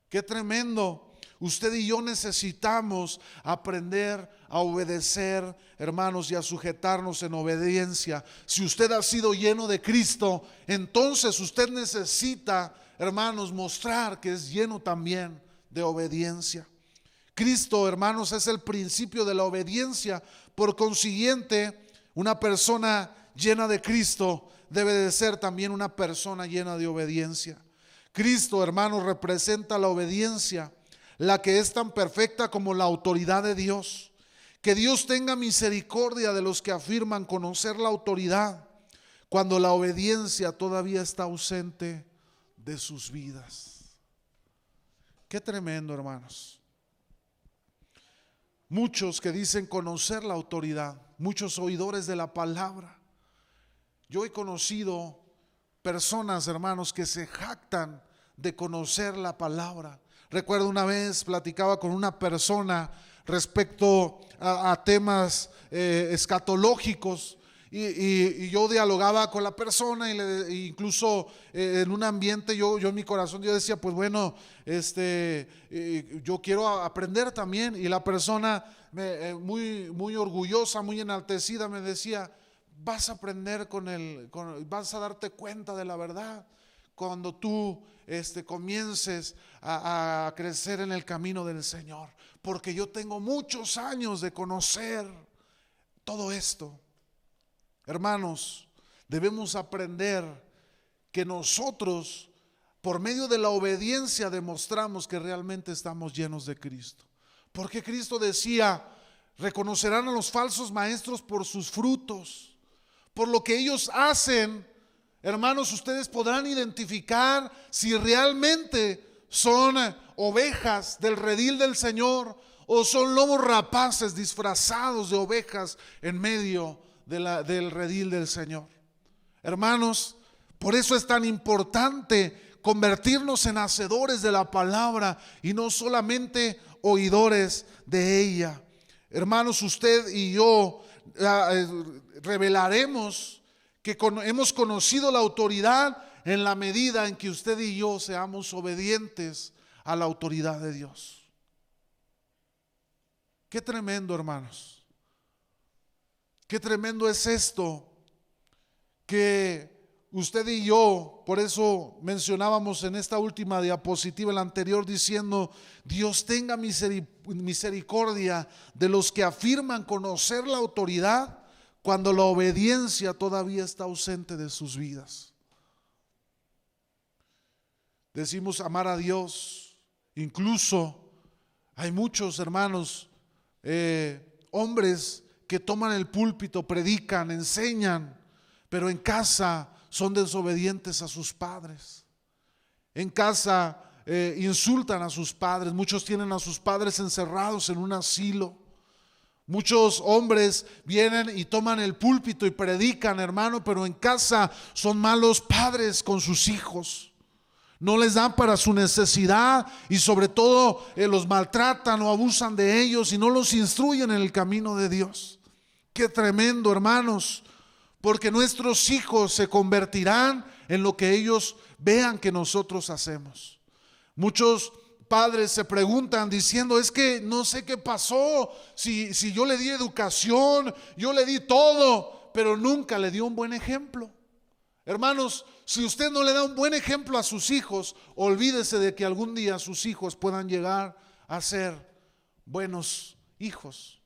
Qué tremendo. Usted y yo necesitamos aprender a obedecer, hermanos, y a sujetarnos en obediencia. Si usted ha sido lleno de Cristo, entonces usted necesita, hermanos, mostrar que es lleno también de obediencia. Cristo, hermanos, es el principio de la obediencia. Por consiguiente, una persona llena de Cristo debe de ser también una persona llena de obediencia. Cristo, hermanos, representa la obediencia, la que es tan perfecta como la autoridad de Dios. Que Dios tenga misericordia de los que afirman conocer la autoridad, cuando la obediencia todavía está ausente de sus vidas. Qué tremendo, hermanos. Muchos que dicen conocer la autoridad, muchos oidores de la palabra, Yo he conocido personas, hermanos, que se jactan de conocer la palabra. Recuerdo una vez platicaba con una persona respecto a temas escatológicos y yo dialogaba con la persona incluso en un ambiente yo en mi corazón yo decía, pues bueno, yo quiero aprender también, y la persona muy orgullosa, muy enaltecida me decía, vas a aprender vas a darte cuenta de la verdad cuando tú comiences a crecer en el camino del Señor, porque yo tengo muchos años de conocer todo esto. Hermanos, debemos aprender que nosotros, por medio de la obediencia, demostramos que realmente estamos llenos de Cristo. Porque Cristo decía, reconocerán a los falsos maestros por sus frutos, por lo que ellos hacen. Hermanos, ustedes podrán identificar si realmente son ovejas del redil del Señor o son lobos rapaces disfrazados de ovejas en medio del redil del Señor. Hermanos, por eso es tan importante convertirnos en hacedores de la palabra y no solamente oidores de ella. Hermanos, usted y yo revelaremos que hemos conocido la autoridad en la medida en que usted y yo seamos obedientes a la autoridad de Dios. Qué tremendo, hermanos. Qué tremendo es esto, que usted y yo, por eso mencionábamos en esta última diapositiva, la anterior, diciendo, Dios tenga misericordia de los que afirman conocer la autoridad cuando la obediencia todavía está ausente de sus vidas. Decimos amar a Dios, incluso hay muchos hermanos, hombres que toman el púlpito, predican, enseñan, pero en casa son desobedientes a sus padres. En casa insultan a sus padres. Muchos tienen a sus padres encerrados en un asilo. Muchos hombres vienen y toman el púlpito y predican, hermano, pero en casa son malos padres con sus hijos. No les dan para su necesidad y sobre todo los maltratan o abusan de ellos y no los instruyen en el camino de Dios. Qué tremendo, hermanos, porque nuestros hijos se convertirán en lo que ellos vean que nosotros hacemos. Muchos padres se preguntan diciendo, es que no sé qué pasó, si yo le di educación, yo le di todo, pero nunca le dio un buen ejemplo. Hermanos, si usted no le da un buen ejemplo a sus hijos, olvídese de que algún día sus hijos puedan llegar a ser buenos hijos.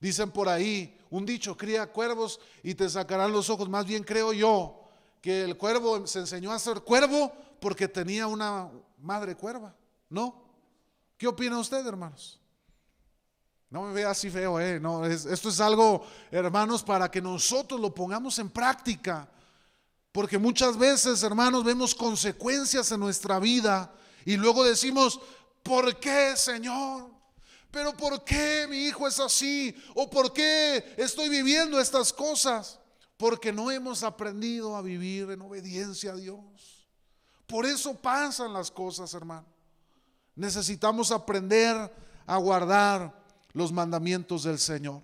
Dicen por ahí un dicho, cría cuervos y te sacarán los ojos. Más bien creo yo que el cuervo se enseñó a ser cuervo porque tenía una madre cuerva, ¿no? ¿Qué opina usted, hermanos? No me vea así feo, no, esto es algo, hermanos, para que nosotros lo pongamos en práctica. Porque muchas veces, hermanos, vemos consecuencias en nuestra vida y luego decimos, ¿por qué, Señor? ¿Pero por qué mi hijo es así? ¿O por qué estoy viviendo estas cosas? Porque no hemos aprendido a vivir en obediencia a Dios. Por eso pasan las cosas, hermano. Necesitamos aprender a guardar los mandamientos del Señor.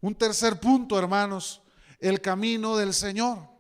Un tercer punto, hermanos, el camino del Señor.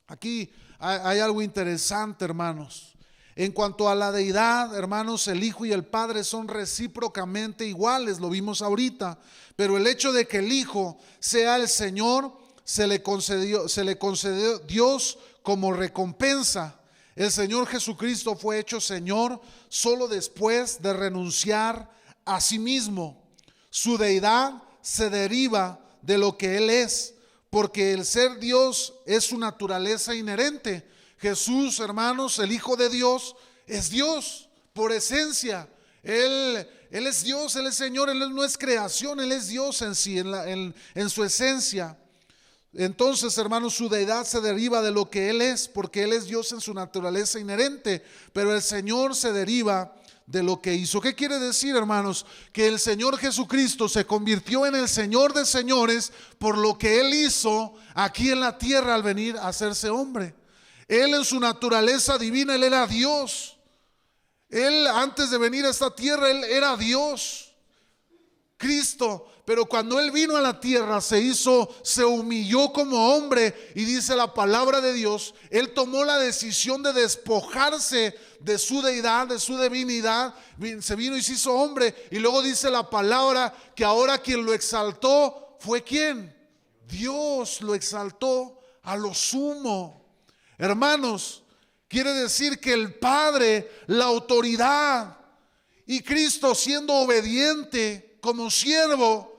Aquí hay algo interesante, hermanos. En cuanto a la deidad, hermanos, el Hijo y el Padre son recíprocamente iguales, lo vimos ahorita, pero el hecho de que el Hijo sea el Señor, se le concedió Dios como recompensa. El Señor Jesucristo fue hecho Señor solo después de renunciar a sí mismo. Su deidad se deriva de lo que Él es, porque el ser Dios es su naturaleza inherente. Jesús, hermanos, el Hijo de Dios, es Dios por esencia. Él es Dios, Él es Señor, Él no es creación, Él es Dios en sí, en su esencia. Entonces, hermanos, su deidad se deriva de lo que Él es, porque Él es Dios en su naturaleza inherente, pero el Señor se deriva de lo que hizo. ¿Qué quiere decir, hermanos? Que el Señor Jesucristo se convirtió en el Señor de señores por lo que Él hizo aquí en la tierra al venir a hacerse hombre. Él en su naturaleza divina, Él era Dios. Él antes de venir a esta tierra, Él era Dios, Cristo. Pero cuando Él vino a la tierra se humilló como hombre, y dice la palabra de Dios, Él tomó la decisión de despojarse de su deidad, de su divinidad, se vino y se hizo hombre. Y luego dice la palabra que ahora quien lo exaltó fue ¿quién? Dios lo exaltó a lo sumo. Hermanos, quiere decir que el Padre, la autoridad, y Cristo siendo obediente como siervo,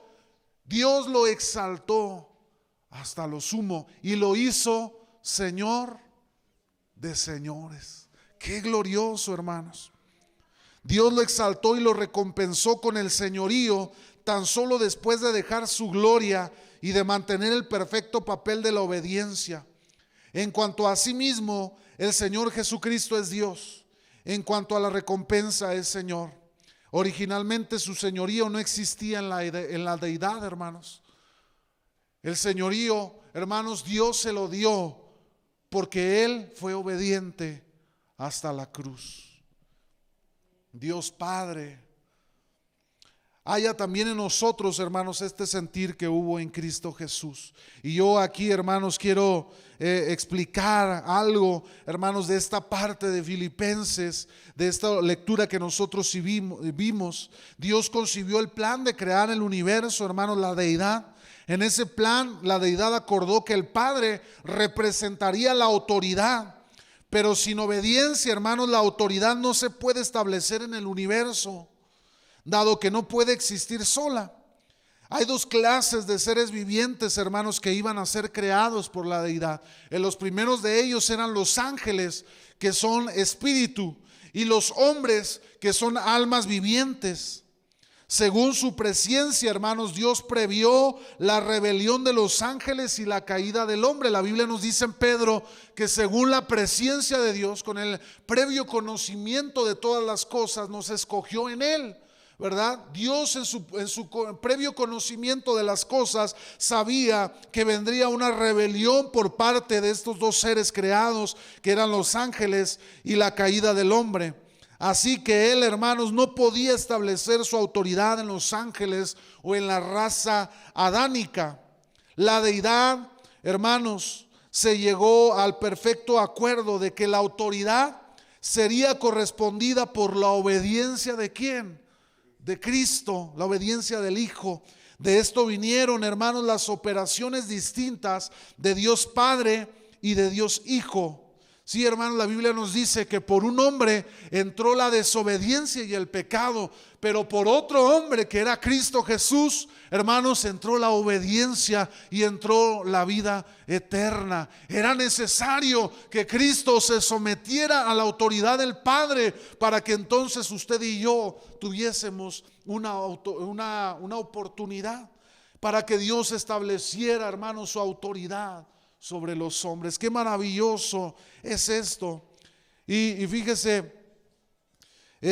Dios lo exaltó hasta lo sumo y lo hizo Señor de señores. Qué glorioso, hermanos. Dios lo exaltó y lo recompensó con el señorío tan solo después de dejar su gloria y de mantener el perfecto papel de la obediencia. En cuanto a sí mismo, el Señor Jesucristo es Dios. En cuanto a la recompensa, es Señor. Originalmente su señorío no existía en la deidad, hermanos. El señorío, hermanos, Dios se lo dio porque Él fue obediente hasta la cruz. Dios Padre haya también en nosotros, hermanos, este sentir que hubo en Cristo Jesús. Y yo aquí, hermanos, quiero explicar algo, hermanos, de esta parte de Filipenses, de esta lectura que nosotros vimos. Dios concibió el plan de crear el universo, hermanos, la deidad. En ese plan, la deidad acordó que el Padre representaría la autoridad. Pero sin obediencia, hermanos, la autoridad no se puede establecer en el universo, dado que no puede existir sola. Hay dos clases de seres vivientes, hermanos, que iban a ser creados por la deidad. En los primeros de ellos eran los ángeles, que son espíritu, y los hombres, que son almas vivientes. Según su presciencia, hermanos, Dios previó la rebelión de los ángeles y la caída del hombre. La Biblia nos dice en Pedro que según la presciencia de Dios, con el previo conocimiento de todas las cosas, nos escogió en Él, ¿verdad? Dios en su previo conocimiento de las cosas sabía que vendría una rebelión por parte de estos dos seres creados, que eran los ángeles, y la caída del hombre. Así que Él, hermanos, no podía establecer su autoridad en los ángeles o en la raza adánica. La deidad, hermanos, se llegó al perfecto acuerdo de que la autoridad sería correspondida por la obediencia ¿de quién? De Cristo, la obediencia del Hijo. De esto vinieron, hermanos, las operaciones distintas de Dios Padre y de Dios Hijo. Sí, hermanos, la Biblia nos dice que por un hombre entró la desobediencia y el pecado, pero por otro hombre que era Cristo Jesús, hermanos, entró la obediencia y entró la vida eterna. Era necesario que Cristo se sometiera a la autoridad del Padre para que entonces usted y yo tuviésemos una oportunidad, para que Dios estableciera, hermanos, su autoridad sobre los hombres. Qué maravilloso es esto. Y fíjese,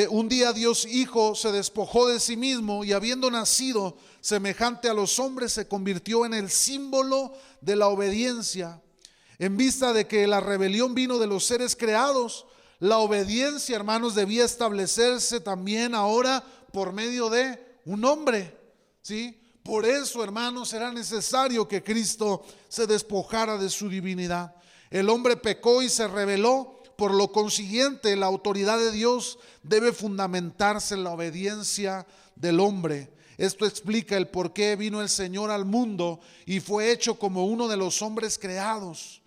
un día Dios Hijo se despojó de sí mismo y habiendo nacido semejante a los hombres, se convirtió en el símbolo de la obediencia. En vista de que la rebelión vino de los seres creados, la obediencia, hermanos, debía establecerse también ahora por medio de un hombre, ¿sí? Por eso, hermanos, era necesario que Cristo se despojara de su divinidad. El hombre pecó y se rebeló. Por lo consiguiente, la autoridad de Dios debe fundamentarse en la obediencia del hombre. Esto explica el por qué vino el Señor al mundo y fue hecho como uno de los hombres creados.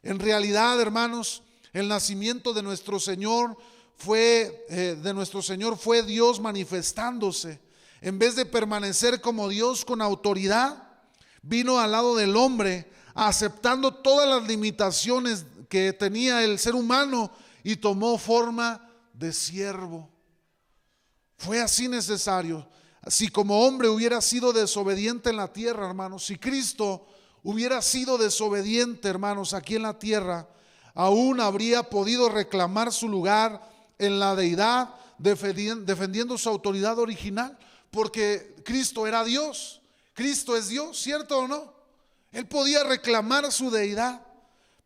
En realidad, hermanos, el nacimiento de nuestro Señor fue Dios manifestándose. En vez de permanecer como Dios con autoridad, vino al lado del hombre, aceptando todas las limitaciones que tenía el ser humano y tomó forma de siervo. Fue así necesario. Si como hombre hubiera sido desobediente en la tierra, hermanos, si Cristo hubiera sido desobediente, hermanos, aquí en la tierra, aún habría podido reclamar su lugar en la deidad defendiendo su autoridad original, porque Cristo era Dios. Cristo es Dios, ¿cierto o no? Él podía reclamar su deidad,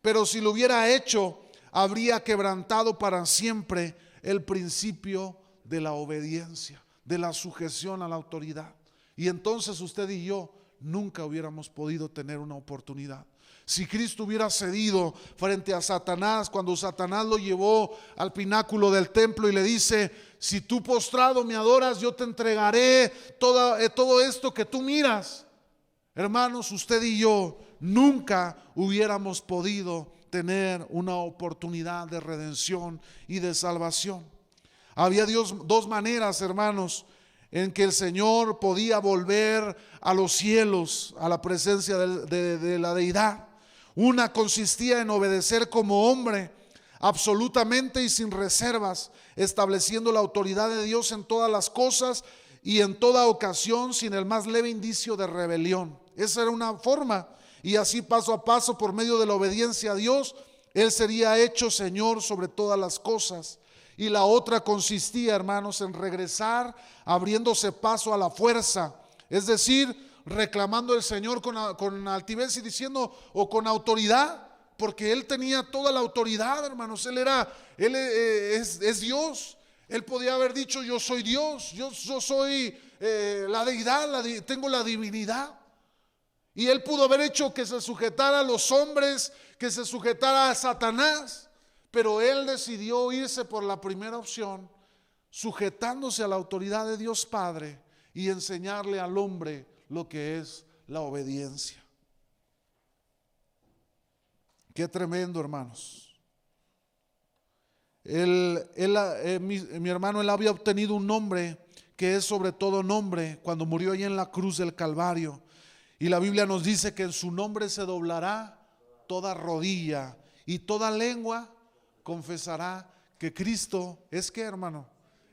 pero si lo hubiera hecho, habría quebrantado para siempre el principio de la obediencia, de la sujeción a la autoridad. Y entonces usted y yo nunca hubiéramos podido tener una oportunidad. Si Cristo hubiera cedido frente a Satanás, cuando Satanás lo llevó al pináculo del templo y le dice: si tú postrado me adoras, yo te entregaré todo esto que tú miras. Hermanos, usted y yo nunca hubiéramos podido tener una oportunidad de redención y de salvación. Había dos maneras, hermanos, en que el Señor podía volver a los cielos, a la presencia de la deidad. Una consistía en obedecer como hombre, absolutamente y sin reservas, estableciendo la autoridad de Dios en todas las cosas y en toda ocasión, sin el más leve indicio de rebelión. Esa era una forma, y así paso a paso, por medio de la obediencia a Dios, Él sería hecho Señor sobre todas las cosas. Y la otra consistía, hermanos, en regresar, abriéndose paso a la fuerza, es decir, reclamando al Señor con altivez y diciendo, o con autoridad, porque Él tenía toda la autoridad, hermanos. Él es Dios. Él podía haber dicho: yo soy Dios, yo soy la deidad, tengo la divinidad. Y Él pudo haber hecho que se sujetara a los hombres, que se sujetara a Satanás, pero Él decidió irse por la primera opción, sujetándose a la autoridad de Dios Padre y enseñarle al hombre lo que es la obediencia. Qué tremendo, hermanos. Mi hermano, él había obtenido un nombre que es sobre todo nombre cuando murió allí en la cruz del Calvario. Y la Biblia nos dice que en su nombre se doblará toda rodilla y toda lengua confesará que Cristo es, ¿qué, hermano?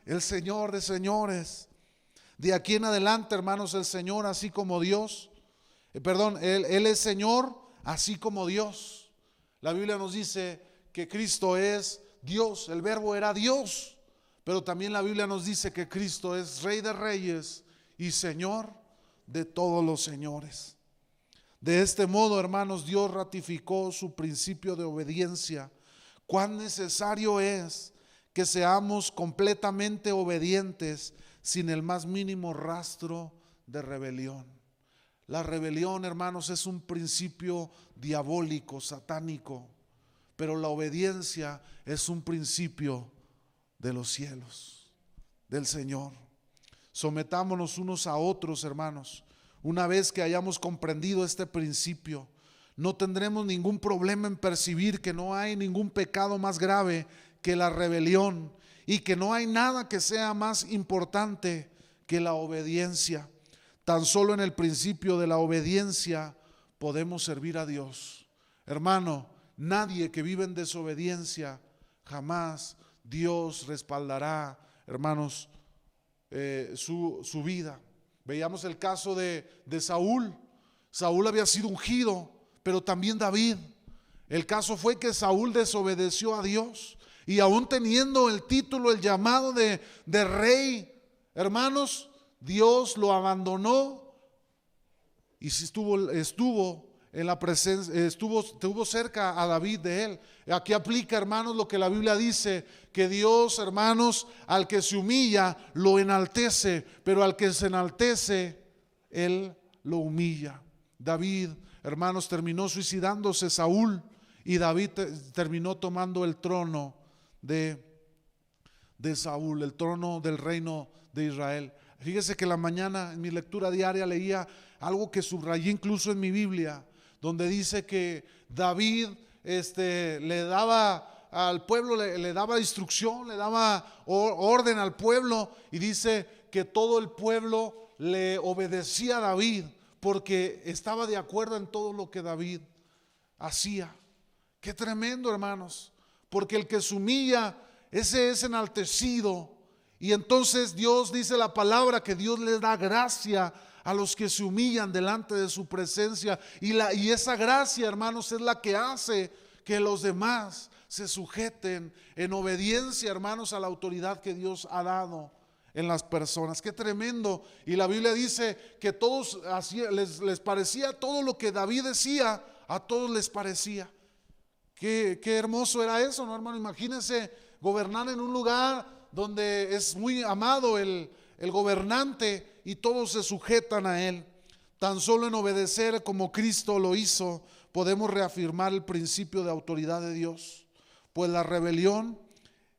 El Señor de señores. De aquí en adelante, hermanos, el Señor así como Dios, Él es Señor así como Dios. La Biblia nos dice que Cristo es Dios, el Verbo era Dios, pero también la Biblia nos dice que Cristo es Rey de reyes y Señor de todos los señores. De este modo, hermanos, Dios ratificó su principio de obediencia. Cuán necesario es que seamos completamente obedientes sin el más mínimo rastro de rebelión. La rebelión, hermanos, es un principio diabólico, satánico, pero la obediencia es un principio de los cielos, del Señor. Sometámonos unos a otros, hermanos. Una vez que hayamos comprendido este principio, no tendremos ningún problema en percibir que no hay ningún pecado más grave que la rebelión y que no hay nada que sea más importante que la obediencia. Tan solo en el principio de la obediencia podemos servir a Dios. Hermano, nadie que vive en desobediencia, jamás Dios respaldará, hermanos, su vida. Veíamos el caso de Saúl. Saúl había sido ungido, pero también David. El caso fue que Saúl desobedeció a Dios, y aún teniendo el título, el llamado de rey, hermanos, Dios lo abandonó y estuvo en la presencia, estuvo cerca a David de él. Aquí aplica, hermanos, lo que la Biblia dice, que Dios, hermanos, al que se humilla lo enaltece, pero al que se enaltece Él lo humilla. David, hermanos, terminó suicidándose Saúl, y David terminó tomando el trono de Saúl, el trono del reino de Israel. Fíjese que la mañana en mi lectura diaria leía algo que subrayé incluso en mi Biblia, donde dice que David le daba al pueblo, le daba instrucción, le daba orden al pueblo, y dice que todo el pueblo le obedecía a David porque estaba de acuerdo en todo lo que David hacía. Qué tremendo, hermanos, porque el que se humilla, ese es enaltecido. Y entonces Dios, dice la palabra, que Dios le da gracia a los que se humillan delante de su presencia, y esa gracia, hermanos, es la que hace que los demás se sujeten en obediencia, hermanos, a la autoridad que Dios ha dado en las personas. Qué tremendo. Y la Biblia dice que todos les parecía todo lo que David decía, a todos les parecía. Qué hermoso era eso, ¿no, hermano? Imagínense gobernar en un lugar donde es muy amado el gobernante y todos se sujetan a él. Tan solo en obedecer como Cristo lo hizo, podemos reafirmar el principio de autoridad de Dios. Pues la rebelión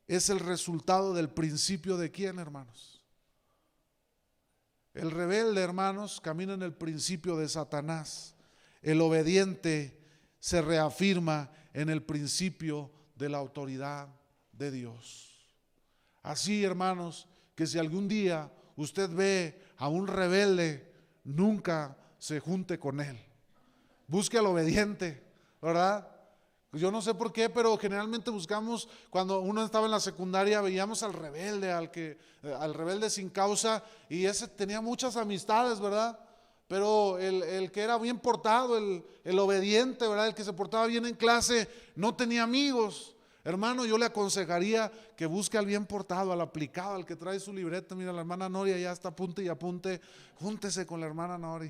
es el resultado del principio de ¿quién, hermanos? El rebelde, hermanos, camina en el principio de Satanás. El obediente se reafirma en el principio de la autoridad de Dios. Así, hermanos, que si algún día usted ve a un rebelde, nunca se junte con él. Busque al obediente, ¿verdad? Yo no sé por qué, pero generalmente buscamos, cuando uno estaba en la secundaria, veíamos al rebelde, al rebelde sin causa, y ese tenía muchas amistades, ¿verdad? Pero el que era bien portado, el obediente, ¿verdad? El que se portaba bien en clase, no tenía amigos. Hermano, yo le aconsejaría que busque al bien portado, al aplicado, al que trae su libreta. Mira, la hermana Nori ya está apunte y apunte. Júntese con la hermana Nori.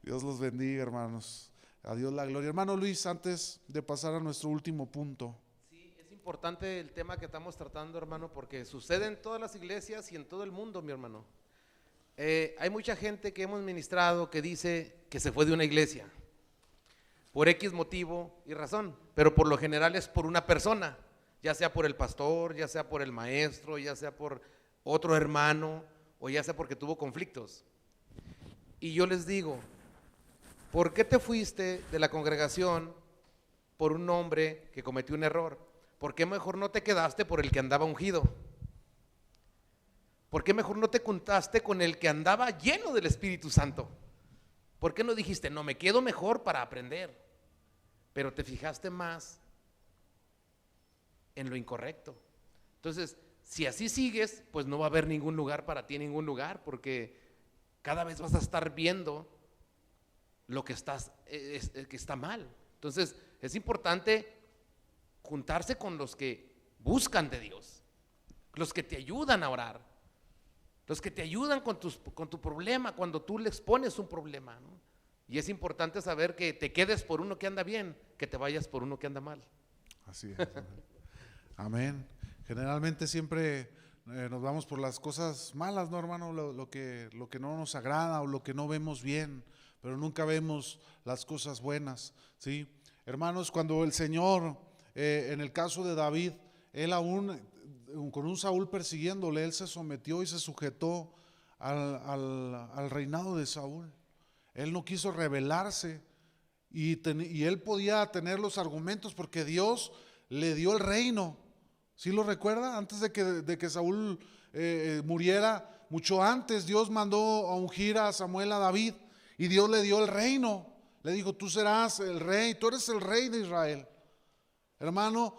Dios los bendiga, hermanos. A Dios la gloria. Hermano Luis, antes de pasar a nuestro último punto. Sí, es importante el tema que estamos tratando, hermano, porque sucede en todas las iglesias y en todo el mundo, mi hermano. Hay mucha gente que hemos ministrado que dice que se fue de una iglesia por X motivo y razón, pero por lo general es por una persona, ya sea por el pastor, ya sea por el maestro, ya sea por otro hermano, o ya sea porque tuvo conflictos. Y yo les digo, ¿por qué te fuiste de la congregación por un hombre que cometió un error? ¿Por qué mejor no te quedaste por el que andaba ungido? ¿Por qué mejor no te juntaste con el que andaba lleno del Espíritu Santo? ¿Por qué no dijiste, no, me quedo mejor para aprender? Pero te fijaste más en lo incorrecto. Entonces, si así sigues, pues no va a haber ningún lugar para ti, ningún lugar, porque cada vez vas a estar viendo lo que que está mal. Entonces, es importante juntarse con los que buscan de Dios, los que te ayudan a orar, los que te ayudan con tu problema, cuando tú le expones un problema, ¿no? Y es importante saber que te quedes por uno que anda bien, que te vayas por uno que anda mal. Así es. Amén. Generalmente siempre nos vamos por las cosas malas, ¿no, hermano? Lo que no nos agrada o lo que no vemos bien, pero nunca vemos las cosas buenas, ¿sí? Hermanos, cuando el Señor, en el caso de David, él aún con un Saúl persiguiéndole, él se sometió y se sujetó al reinado de Saúl. Él no quiso rebelarse y él podía tener los argumentos porque Dios le dio el reino. ¿Sí lo recuerda? Antes de que Saúl muriera, mucho antes Dios mandó a ungir a Samuel a David y Dios le dio el reino. Le dijo, tú serás el rey, tú eres el rey de Israel. Hermano,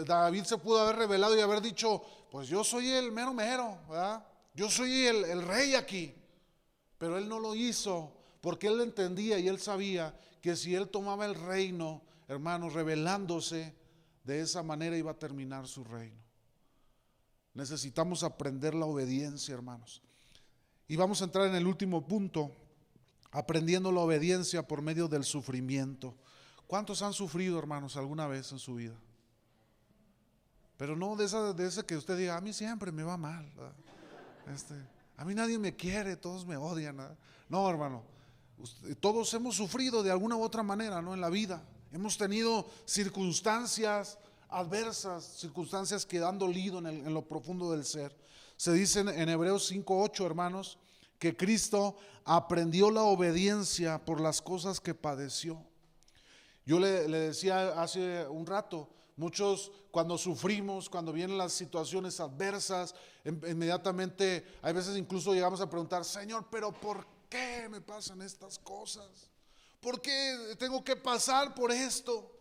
David se pudo haber rebelado y haber dicho, pues yo soy el mero mero, ¿verdad? Yo soy el rey aquí. Pero él no lo hizo porque él entendía y él sabía que si él tomaba el reino, hermanos, rebelándose, de esa manera iba a terminar su reino. Necesitamos aprender la obediencia, hermanos. Y vamos a entrar en el último punto, aprendiendo la obediencia por medio del sufrimiento. ¿Cuántos han sufrido, hermanos, alguna vez en su vida? Pero no de ese que usted diga, a mí siempre me va mal, a mí nadie me quiere, todos me odian, ¿verdad? No, hermano, todos hemos sufrido de alguna u otra manera, ¿no? En la vida hemos tenido circunstancias adversas, circunstancias que han dolido en lo profundo del ser. Se dice en Hebreos 5:8, hermanos, que Cristo aprendió la obediencia por las cosas que padeció. Yo le decía hace un rato, muchos cuando sufrimos, cuando vienen las situaciones adversas, inmediatamente, hay veces incluso llegamos a preguntar, Señor, pero ¿por qué me pasan estas cosas? ¿Por qué tengo que pasar por esto?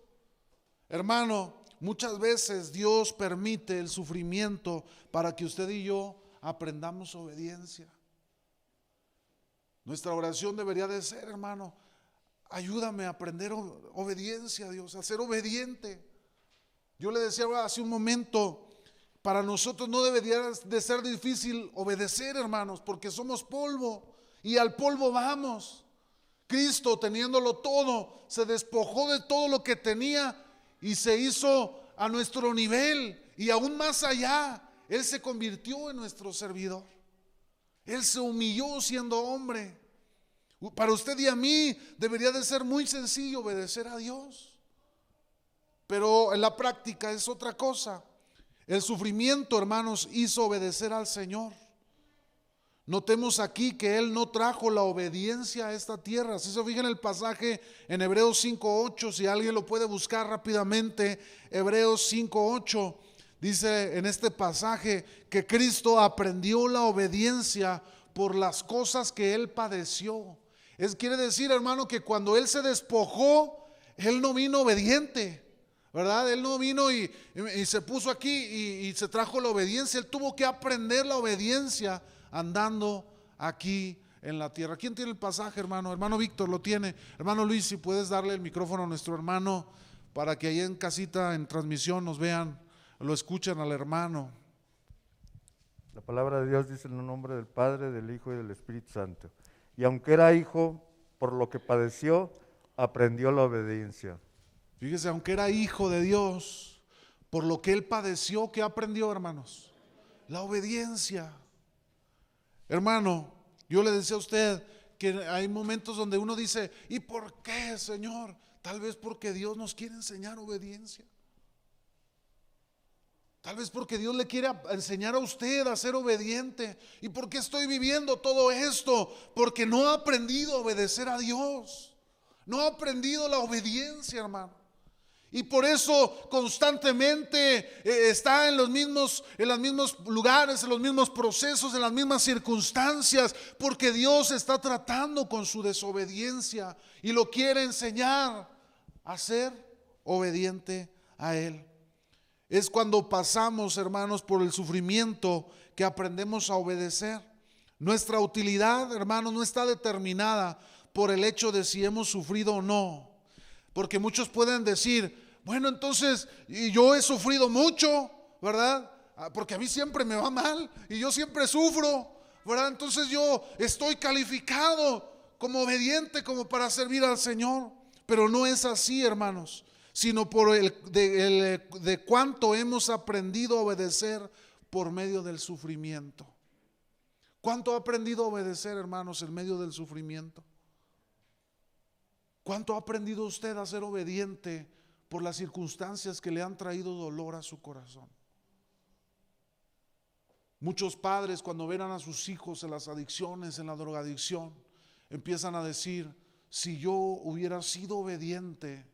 Hermano, muchas veces Dios permite el sufrimiento para que usted y yo aprendamos obediencia. Nuestra oración debería de ser, hermano, ayúdame a aprender obediencia, Dios, a ser obediente. Yo le decía hace un momento, para nosotros no debería de ser difícil obedecer, hermanos, porque somos polvo y al polvo vamos. Cristo, teniéndolo todo, se despojó de todo lo que tenía y se hizo a nuestro nivel y aún más allá. Él se convirtió en nuestro servidor. Él se humilló siendo hombre. Para usted y a mí debería de ser muy sencillo obedecer a Dios, pero en la práctica es otra cosa. El sufrimiento, hermanos, hizo obedecer al Señor. Notemos aquí que Él no trajo la obediencia a esta tierra. Si se fijan en el pasaje en Hebreos 5:8, si alguien lo puede buscar rápidamente, Hebreos 5:8, dice en este pasaje que Cristo aprendió la obediencia por las cosas que Él padeció. Quiere decir, hermano, que cuando Él se despojó, Él no vino obediente, ¿verdad? Él no vino y se puso aquí y se trajo la obediencia. Él tuvo que aprender la obediencia andando aquí en la tierra. ¿Quién tiene el pasaje, hermano? Hermano Víctor lo tiene. Hermano Luis, si puedes darle el micrófono a nuestro hermano para que ahí en casita, en transmisión, nos vean, lo escuchan al hermano. La palabra de Dios dice en el nombre del Padre, del Hijo y del Espíritu Santo. Y aunque era hijo, por lo que padeció, aprendió la obediencia. Fíjese, aunque era hijo de Dios, por lo que Él padeció, ¿qué aprendió, hermanos? La obediencia. Hermano, yo le decía a usted que hay momentos donde uno dice, ¿y por qué, Señor? Tal vez porque Dios nos quiere enseñar obediencia. Tal vez porque Dios le quiere enseñar a usted a ser obediente. ¿Y por qué estoy viviendo todo esto? Porque no ha aprendido a obedecer a Dios. No ha aprendido la obediencia, hermano. Y por eso constantemente está en los mismos lugares, en los mismos procesos, en las mismas circunstancias, porque Dios está tratando con su desobediencia y lo quiere enseñar a ser obediente a Él. Es cuando pasamos, hermanos, por el sufrimiento que aprendemos a obedecer. Nuestra utilidad, hermanos, no está determinada por el hecho de si hemos sufrido o no. Porque muchos pueden decir, bueno, entonces, y yo he sufrido mucho, ¿verdad? Porque a mí siempre me va mal y yo siempre sufro, ¿verdad? Entonces yo estoy calificado como obediente, como para servir al Señor. Pero no es así, hermanos, sino por de cuánto hemos aprendido a obedecer por medio del sufrimiento. ¿Cuánto ha aprendido a obedecer, hermanos, en medio del sufrimiento? ¿Cuánto ha aprendido usted a ser obediente por las circunstancias que le han traído dolor a su corazón? Muchos padres, cuando ven a sus hijos en las adicciones, en la drogadicción, empiezan a decir, si yo hubiera sido obediente,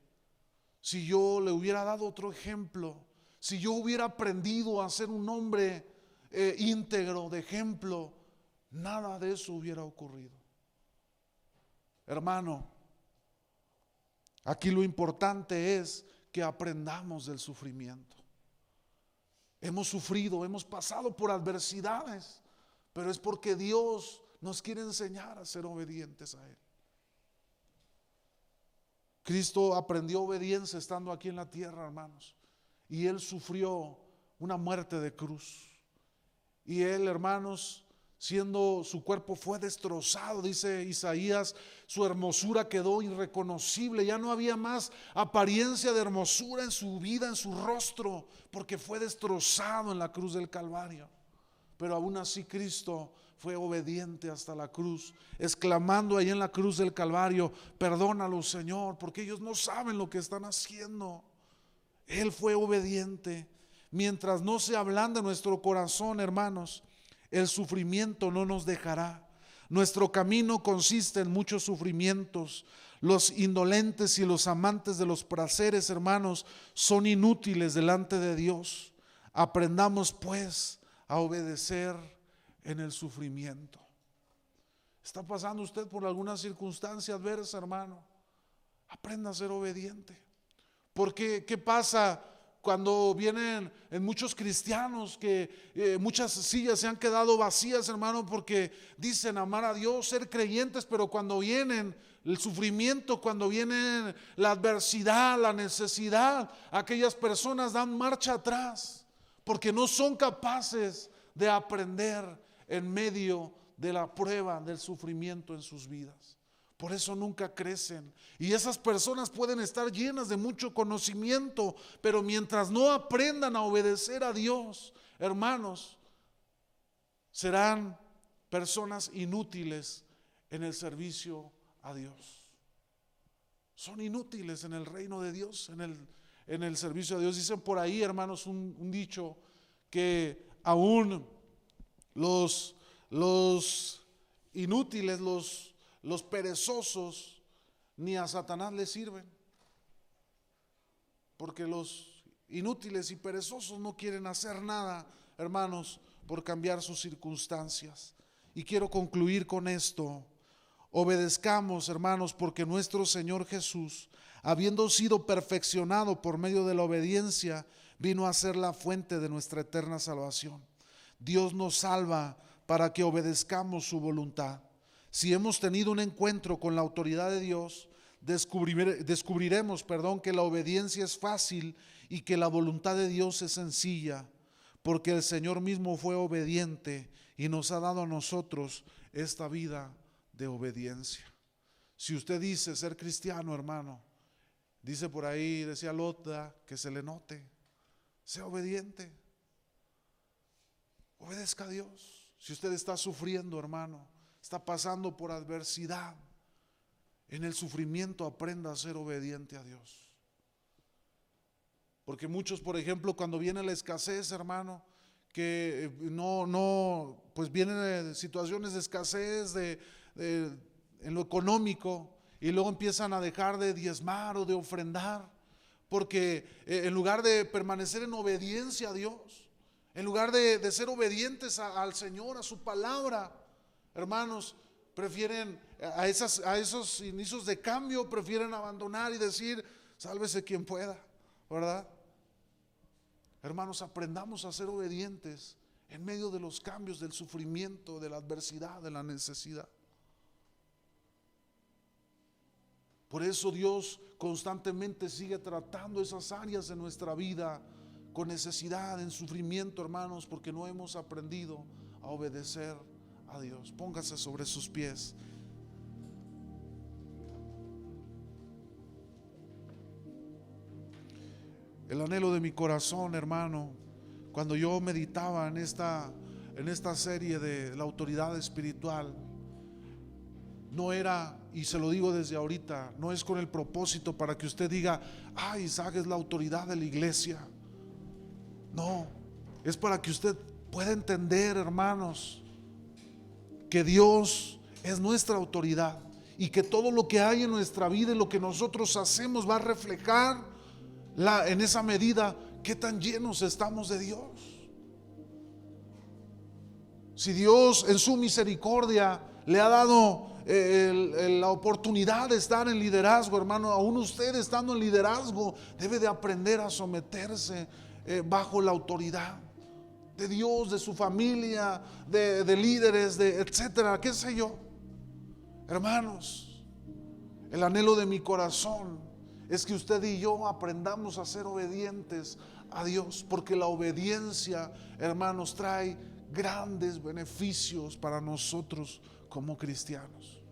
si yo le hubiera dado otro ejemplo, si yo hubiera aprendido a ser un hombre íntegro, de ejemplo, nada de eso hubiera ocurrido. Hermano, aquí lo importante es que aprendamos del sufrimiento. Hemos sufrido, hemos pasado por adversidades, pero es porque Dios nos quiere enseñar a ser obedientes a Él. Cristo aprendió obediencia estando aquí en la tierra, hermanos, y Él sufrió una muerte de cruz. Y Él, hermanos, siendo su cuerpo fue destrozado, dice Isaías, su hermosura quedó irreconocible, ya no había más apariencia de hermosura en su vida, en su rostro, porque fue destrozado en la cruz del Calvario. Pero aún así Cristo fue obediente hasta la cruz, exclamando ahí en la cruz del Calvario, perdónalos, Señor, porque ellos no saben lo que están haciendo. Él fue obediente. Mientras no se ablande nuestro corazón, hermanos, el sufrimiento no nos dejará. Nuestro camino consiste en muchos sufrimientos. Los indolentes y los amantes de los placeres, hermanos, son inútiles delante de Dios. Aprendamos pues a obedecer en el sufrimiento. ¿Está pasando usted por alguna circunstancia adversa, hermano? Aprenda a ser obediente. Porque ¿qué pasa cuando vienen en muchos cristianos que muchas sillas se han quedado vacías, hermano, porque dicen amar a Dios, ser creyentes, pero cuando vienen el sufrimiento, cuando viene la adversidad, la necesidad, aquellas personas dan marcha atrás porque no son capaces de aprender en medio de la prueba, del sufrimiento en sus vidas. Por eso nunca crecen. Y esas personas pueden estar llenas de mucho conocimiento, pero mientras no aprendan a obedecer a Dios, hermanos, serán personas inútiles en el servicio a Dios. Son inútiles en el reino de Dios, en el servicio a Dios. Dicen por ahí, hermanos, un dicho que aún los inútiles, los perezosos, ni a Satanás les sirven, porque los inútiles y perezosos no quieren hacer nada, hermanos, por cambiar sus circunstancias. Y quiero concluir con esto. Obedezcamos, hermanos, porque nuestro Señor Jesús, habiendo sido perfeccionado por medio de la obediencia, vino a ser la fuente de nuestra eterna salvación. Dios nos salva para que obedezcamos su voluntad. Si hemos tenido un encuentro con la autoridad de Dios, descubriremos que la obediencia es fácil y que la voluntad de Dios es sencilla, porque el Señor mismo fue obediente y nos ha dado a nosotros esta vida de obediencia. Si usted dice ser cristiano, hermano, dice por ahí, decía Lota, que se le note, sea obediente, obedezca a Dios. Si usted está sufriendo, hermano, está pasando por adversidad, en el sufrimiento aprenda a ser obediente a Dios. Porque muchos, por ejemplo, cuando viene la escasez, hermano, que pues vienen situaciones de escasez en lo económico, y luego empiezan a dejar de diezmar o de ofrendar, porque en lugar de permanecer en obediencia a Dios, en lugar de ser obedientes al Señor, a su palabra, hermanos, prefieren a esos inicios de cambio, prefieren abandonar y decir, sálvese quien pueda, ¿verdad? Hermanos, aprendamos a ser obedientes en medio de los cambios, del sufrimiento, de la adversidad, de la necesidad. Por eso Dios constantemente sigue tratando esas áreas de nuestra vida con necesidad, en sufrimiento, hermanos, porque no hemos aprendido a obedecer a Dios. Póngase sobre sus pies. El anhelo de mi corazón, hermano, cuando yo meditaba en esta serie de la autoridad espiritual, no era, y se lo digo desde ahorita, no es con el propósito para que usted diga, Isaac es la autoridad de la iglesia. No, es para que usted pueda entender, hermanos, que Dios es nuestra autoridad y que todo lo que hay en nuestra vida y lo que nosotros hacemos va a reflejar en esa medida qué tan llenos estamos de Dios. Si Dios en su misericordia le ha dado la oportunidad de estar en liderazgo, hermano, aún usted estando en liderazgo debe de aprender a someterse bajo la autoridad de Dios, de su familia, de líderes, etcétera, qué sé yo. Hermanos, el anhelo de mi corazón es que usted y yo aprendamos a ser obedientes a Dios, porque la obediencia, hermanos, trae grandes beneficios para nosotros como cristianos.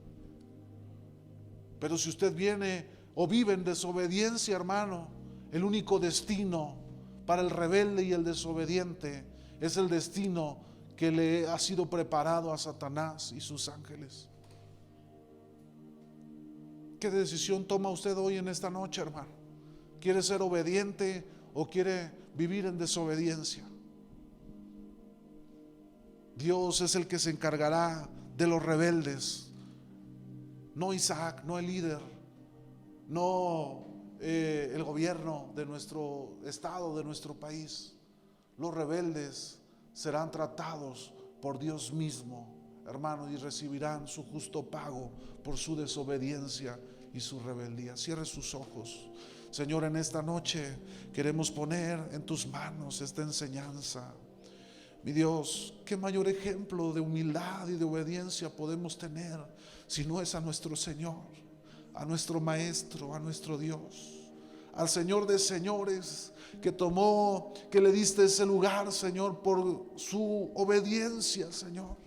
Pero si usted viene o vive en desobediencia, hermano, el único destino para el rebelde y el desobediente es el destino que le ha sido preparado a Satanás y sus ángeles. ¿Qué decisión toma usted hoy en esta noche, hermano? ¿Quiere ser obediente o quiere vivir en desobediencia? Dios es el que se encargará de los rebeldes, no Isaac, no el líder, no el gobierno de nuestro estado, de nuestro país. Los rebeldes serán tratados por Dios mismo, hermanos, y recibirán su justo pago por su desobediencia y su rebeldía. Cierre sus ojos. Señor, en esta noche queremos poner en tus manos esta enseñanza. Mi Dios, qué mayor ejemplo de humildad y de obediencia podemos tener si no es a nuestro Señor, a nuestro Maestro, a nuestro Dios, al Señor de señores, que le diste ese lugar, Señor, por su obediencia, Señor.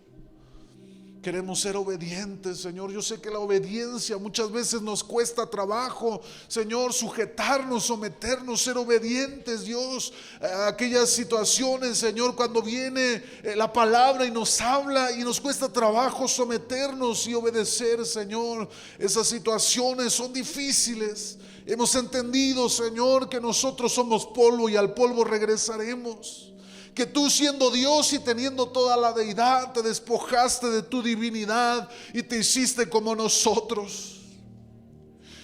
Queremos ser obedientes, Señor. Yo sé que la obediencia muchas veces nos cuesta trabajo, Señor, sujetarnos, someternos, ser obedientes, Dios, a aquellas situaciones, Señor, cuando viene la palabra y nos habla y nos cuesta trabajo someternos y obedecer, Señor. Esas situaciones son difíciles. Hemos entendido, Señor, que nosotros somos polvo y al polvo regresaremos. Que tú, siendo Dios y teniendo toda la deidad, te despojaste de tu divinidad y te hiciste como nosotros.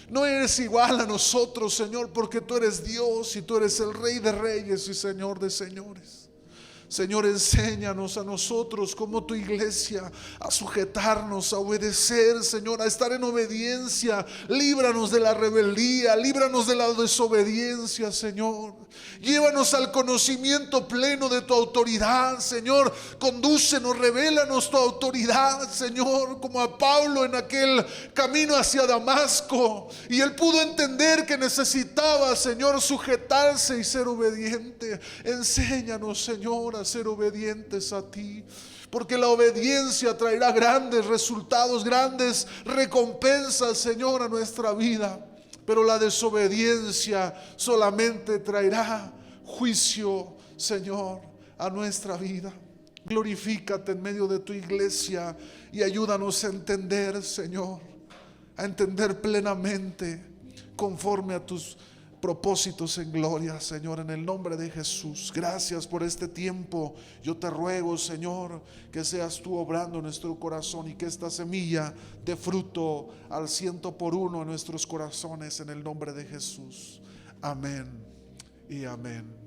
No eres igual a nosotros, Señor, porque tú eres Dios y tú eres el Rey de reyes y Señor de señores. Señor, enséñanos a nosotros como tu iglesia a sujetarnos, a obedecer, Señor, a estar en obediencia. Líbranos de la rebeldía, líbranos de la desobediencia, Señor. Llévanos al conocimiento pleno de tu autoridad, Señor. Condúcenos, revélanos tu autoridad, Señor, como a Pablo en aquel camino hacia Damasco. Y él pudo entender que necesitaba, Señor, sujetarse y ser obediente. Enséñanos, Señor, a ser obedientes a ti, porque la obediencia traerá grandes resultados, grandes recompensas, Señor, a nuestra vida. Pero la desobediencia solamente traerá juicio, Señor, a nuestra vida. Glorifícate en medio de tu iglesia y ayúdanos a entender, Señor, a entender plenamente conforme a tus propósitos en gloria, Señor, en el nombre de Jesús. Gracias por este tiempo. Yo te ruego, Señor, que seas tú obrando en nuestro corazón y que esta semilla dé fruto al 100% en nuestros corazones, en el nombre de Jesús. Amén y amén.